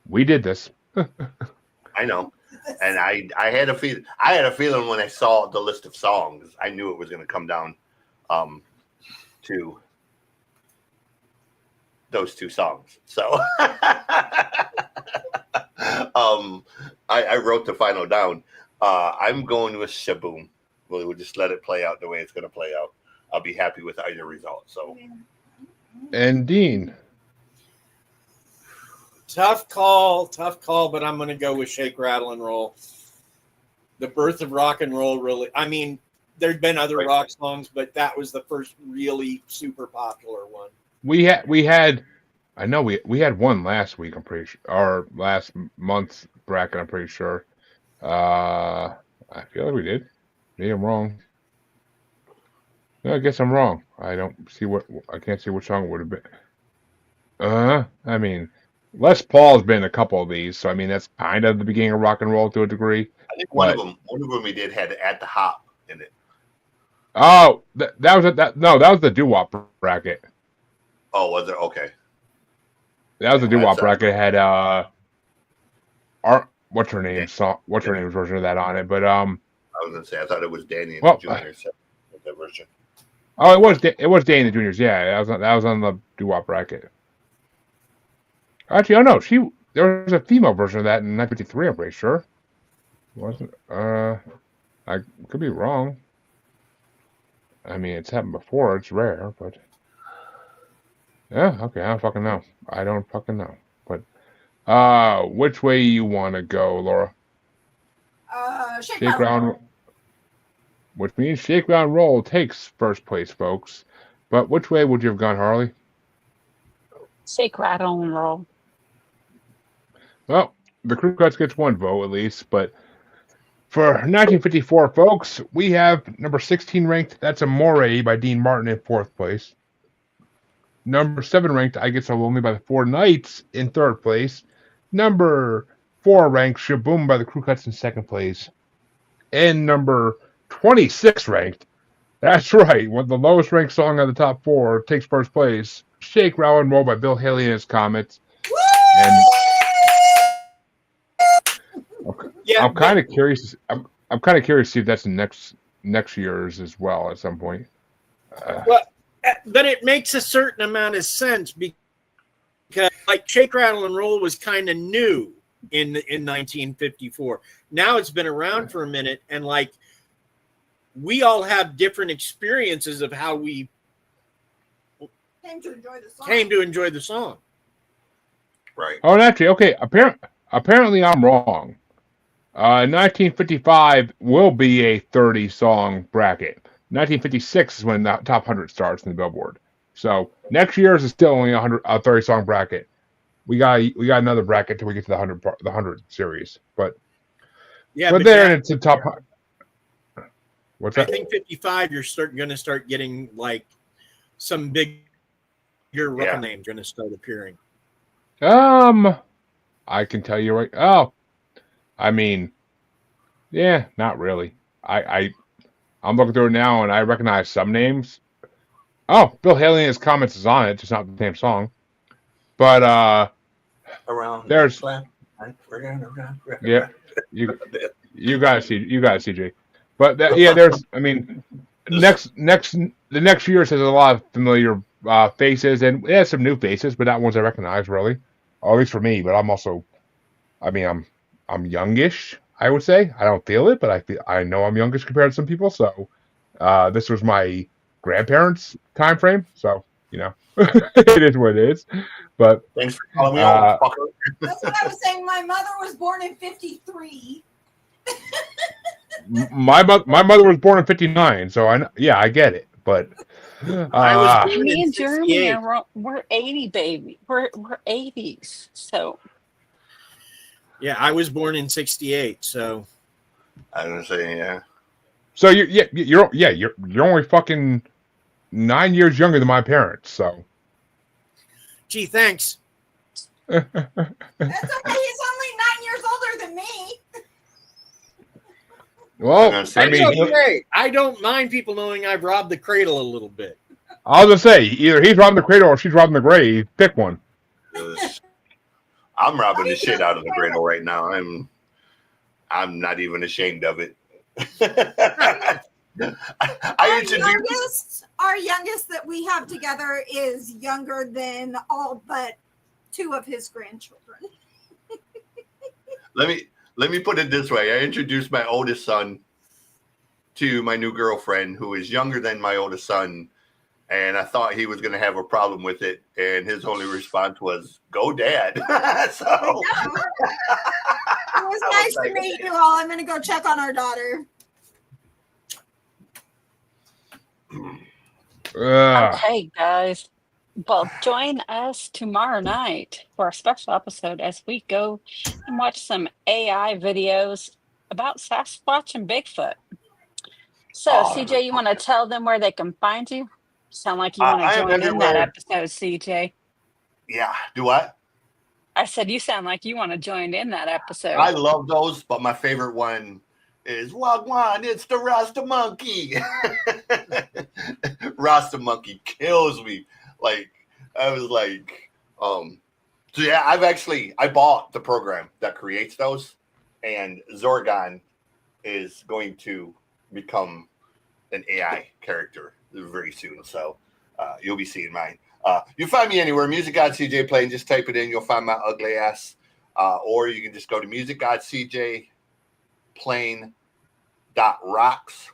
[SPEAKER 1] We did this.
[SPEAKER 4] I know, and I had a feeling. I had a feeling when I saw the list of songs, I knew it was going to come down to those two songs. So I wrote the final down. I'm going with Shaboom. We'll just let it play out the way it's going to play out. I'll be happy with either result. So,
[SPEAKER 1] And Dean.
[SPEAKER 3] Tough call, but I'm going to go with Shake, Rattle, and Roll. The birth of rock and roll, really. I mean, there'd been other rock songs, but that was the first really super popular one.
[SPEAKER 1] We had one last week, I'm pretty sure, or last month's bracket, I'm pretty sure. I feel like we did. Maybe I'm wrong. No, I guess I'm wrong. I can't see what song it would have been. Les Paul's been in a couple of these, so that's kind of the beginning of rock and roll to a degree.
[SPEAKER 4] I think one of them we did had At the Hop in it.
[SPEAKER 1] Oh, that was the doo-wop bracket.
[SPEAKER 4] Oh, was it? Okay.
[SPEAKER 1] That was the doo-wop bracket. It had what's her name's version of that on it, but
[SPEAKER 4] I was gonna say I thought it was Danny and the Juniors with that version.
[SPEAKER 1] Oh, it was Danny and the Juniors. Yeah, that was on the doo-wop bracket. Actually, oh no, there was a female version of that in 1953. I'm pretty sure. Wasn't I could be wrong. It's happened before. It's rare, but yeah, okay. I don't fucking know. But which way you want to go, Laura?
[SPEAKER 5] Shake, Rattle.
[SPEAKER 1] Which means Shake, Rattle, Roll takes first place, folks. But which way would you have gone, Harley?
[SPEAKER 7] Shake, Rattle, and Roll.
[SPEAKER 1] Well, the Crew Cuts gets one vote at least, but for 1954, folks, we have number 16 ranked. That's Amore by Dean Martin in fourth place. Number 7 ranked, I Get So Lonely by the Four Knights in third place. Number 4 ranked, Shaboom by the Crew Cuts in second place. And number 26 ranked, that's right, with the lowest ranked song of the top 4 takes first place, Shake, Rattle, and Roll by Bill Haley and his Comets. And
[SPEAKER 3] Yeah,
[SPEAKER 1] I'm kind of curious. I'm kind of curious to see if that's next year's as well at some point.
[SPEAKER 3] But it makes a certain amount of sense because, like, Shake, Rattle, and Roll was kind of new in 1954. Now it's been around for a minute, and like we all have different experiences of how we
[SPEAKER 5] Came to enjoy the song.
[SPEAKER 3] came to enjoy the song.
[SPEAKER 4] Right.
[SPEAKER 1] Oh, and actually, okay. Apparently, I'm wrong. 1955 will be a 30-song bracket. 1956 is when the top 100 starts in the Billboard. So next year's is still only a 30-song bracket. We got another bracket till we get to the 100 series. But
[SPEAKER 3] Yeah,
[SPEAKER 1] but there it's the top. What's
[SPEAKER 3] I
[SPEAKER 1] that?
[SPEAKER 3] think 55 you're going to start getting like some bigger rock names going to start appearing.
[SPEAKER 1] I can tell you right. Oh, I mean, yeah, not really. I'm looking through it now and I recognize some names. Oh, Bill Haley and his Comets is on it, just not the same song. But
[SPEAKER 4] Around
[SPEAKER 1] there's
[SPEAKER 4] yeah.
[SPEAKER 1] you guys see CJ. But there's I mean the next year's has a lot of familiar faces and it has some new faces, but not ones I recognize really. Or at least for me, but I'm youngish, I would say. I don't feel it, but I know I'm youngish compared to some people. So this was my grandparents' time frame, so it is what it is. But
[SPEAKER 4] thanks for calling me out, fucker.
[SPEAKER 5] That's what I was saying. My mother was born in 53.
[SPEAKER 1] my mother was born in 59, so I get it. But
[SPEAKER 3] I was born
[SPEAKER 7] Me
[SPEAKER 3] in
[SPEAKER 7] and Jeremy
[SPEAKER 3] 68.
[SPEAKER 7] we're 80 baby. We're 80s. So
[SPEAKER 3] Yeah, I was born in 68, so
[SPEAKER 4] I was gonna say, yeah.
[SPEAKER 1] so you're only fucking 9 years younger than my parents, so.
[SPEAKER 3] gee, thanks.
[SPEAKER 5] That's okay. He's only 9 years older than me.
[SPEAKER 1] Well,
[SPEAKER 4] That's
[SPEAKER 1] I mean,
[SPEAKER 3] Okay. I don't mind people knowing I've robbed the cradle a little bit.
[SPEAKER 1] I was gonna say either he's robbing the cradle or she's robbing the grave. Pick one.
[SPEAKER 4] I'm robbing the shit out of the cradle right now. I'm not even ashamed of it.
[SPEAKER 5] Our youngest that we have together is younger than all but 2 of his grandchildren.
[SPEAKER 4] Let me put it this way. I introduced my oldest son to my new girlfriend, who is younger than my oldest son, and I thought he was going to have a problem with it, and his only response was, "Go, Dad." So
[SPEAKER 5] It was nice to meet you all. I'm going to go check on our daughter.
[SPEAKER 7] okay, guys. Well, join us tomorrow night for a special episode as we go and watch some AI videos about Sasquatch and Bigfoot. So, CJ, you want to tell them where they can find you? Sound like you want to join in that episode, CJ.
[SPEAKER 4] Yeah, do what?
[SPEAKER 7] I said you sound like you want to join in that episode.
[SPEAKER 4] I love those, but my favorite one is Wagwan, it's the Rasta Monkey. Rasta Monkey kills me. Like, I was like, so yeah, I bought the program that creates those, and Zorgon is going to become an AI character very soon. So you'll be seeing mine. You find me anywhere, Music God CJ playing, just type it in, you'll find my ugly ass. Or you can just go to Music God CJ playing.rocks,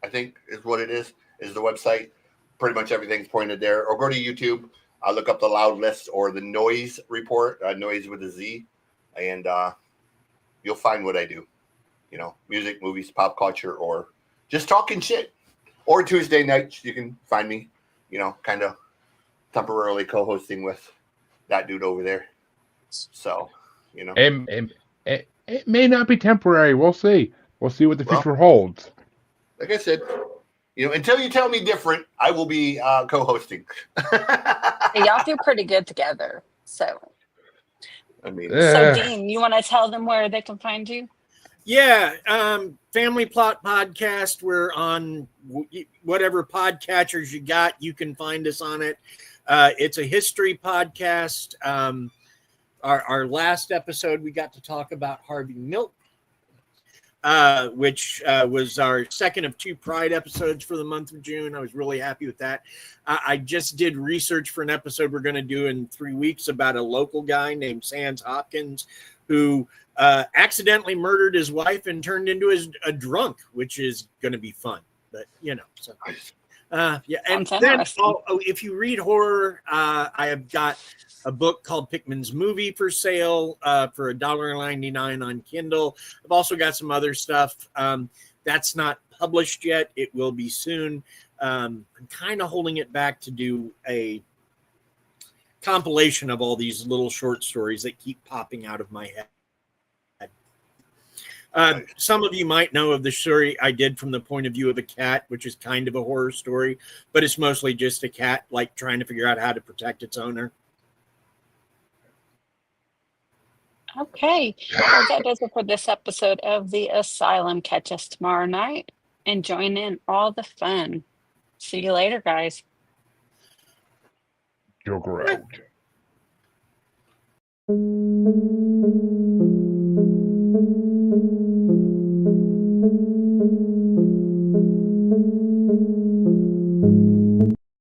[SPEAKER 4] I think is what it is the website. Pretty much everything's pointed there. Or go to YouTube. I'll look up the Loud List or the Noise Report, Noise with a Z, and you'll find what I do. Music, movies, pop culture, or just talking shit. Or Tuesday nights, you can find me, kind of temporarily co-hosting with that dude over there. So, you know,
[SPEAKER 1] It may not be temporary. We'll see. We'll see what the
[SPEAKER 4] Well-
[SPEAKER 1] future holds.
[SPEAKER 4] like I said, you know, until you tell me different, I will be co-hosting.
[SPEAKER 7] Hey, y'all do pretty good together. So,
[SPEAKER 4] I mean,
[SPEAKER 7] Dean, you want to tell them where they can find you?
[SPEAKER 3] Yeah, Family Plot Podcast. We're on whatever podcatchers you got. You can find us on it. It's a history podcast. Our last episode, we got to talk about Harvey Milk, which was our second of 2 Pride episodes for the month of June. I was really happy with that. I just did research for an episode we're going to do in 3 weeks about a local guy named Sands Hopkins who accidentally murdered his wife and turned into a drunk, which is going to be fun. But, you know, so yeah. And
[SPEAKER 7] Sounds
[SPEAKER 3] then
[SPEAKER 7] interesting.
[SPEAKER 3] if you read horror, I have got a book called Pickman's Movie for sale for $1.99 on Kindle. I've also got some other stuff that's not published yet. It will be soon. I'm kind of holding it back to do a compilation of all these little short stories that keep popping out of my head. Some of you might know of the story I did from the point of view of a cat, which is kind of a horror story, but it's mostly just a cat like trying to figure out how to protect its owner.
[SPEAKER 7] Okay. Well, that does it for this episode of The Asylum. Catch us tomorrow night and join in all the fun. See you later, guys.
[SPEAKER 1] Joker out.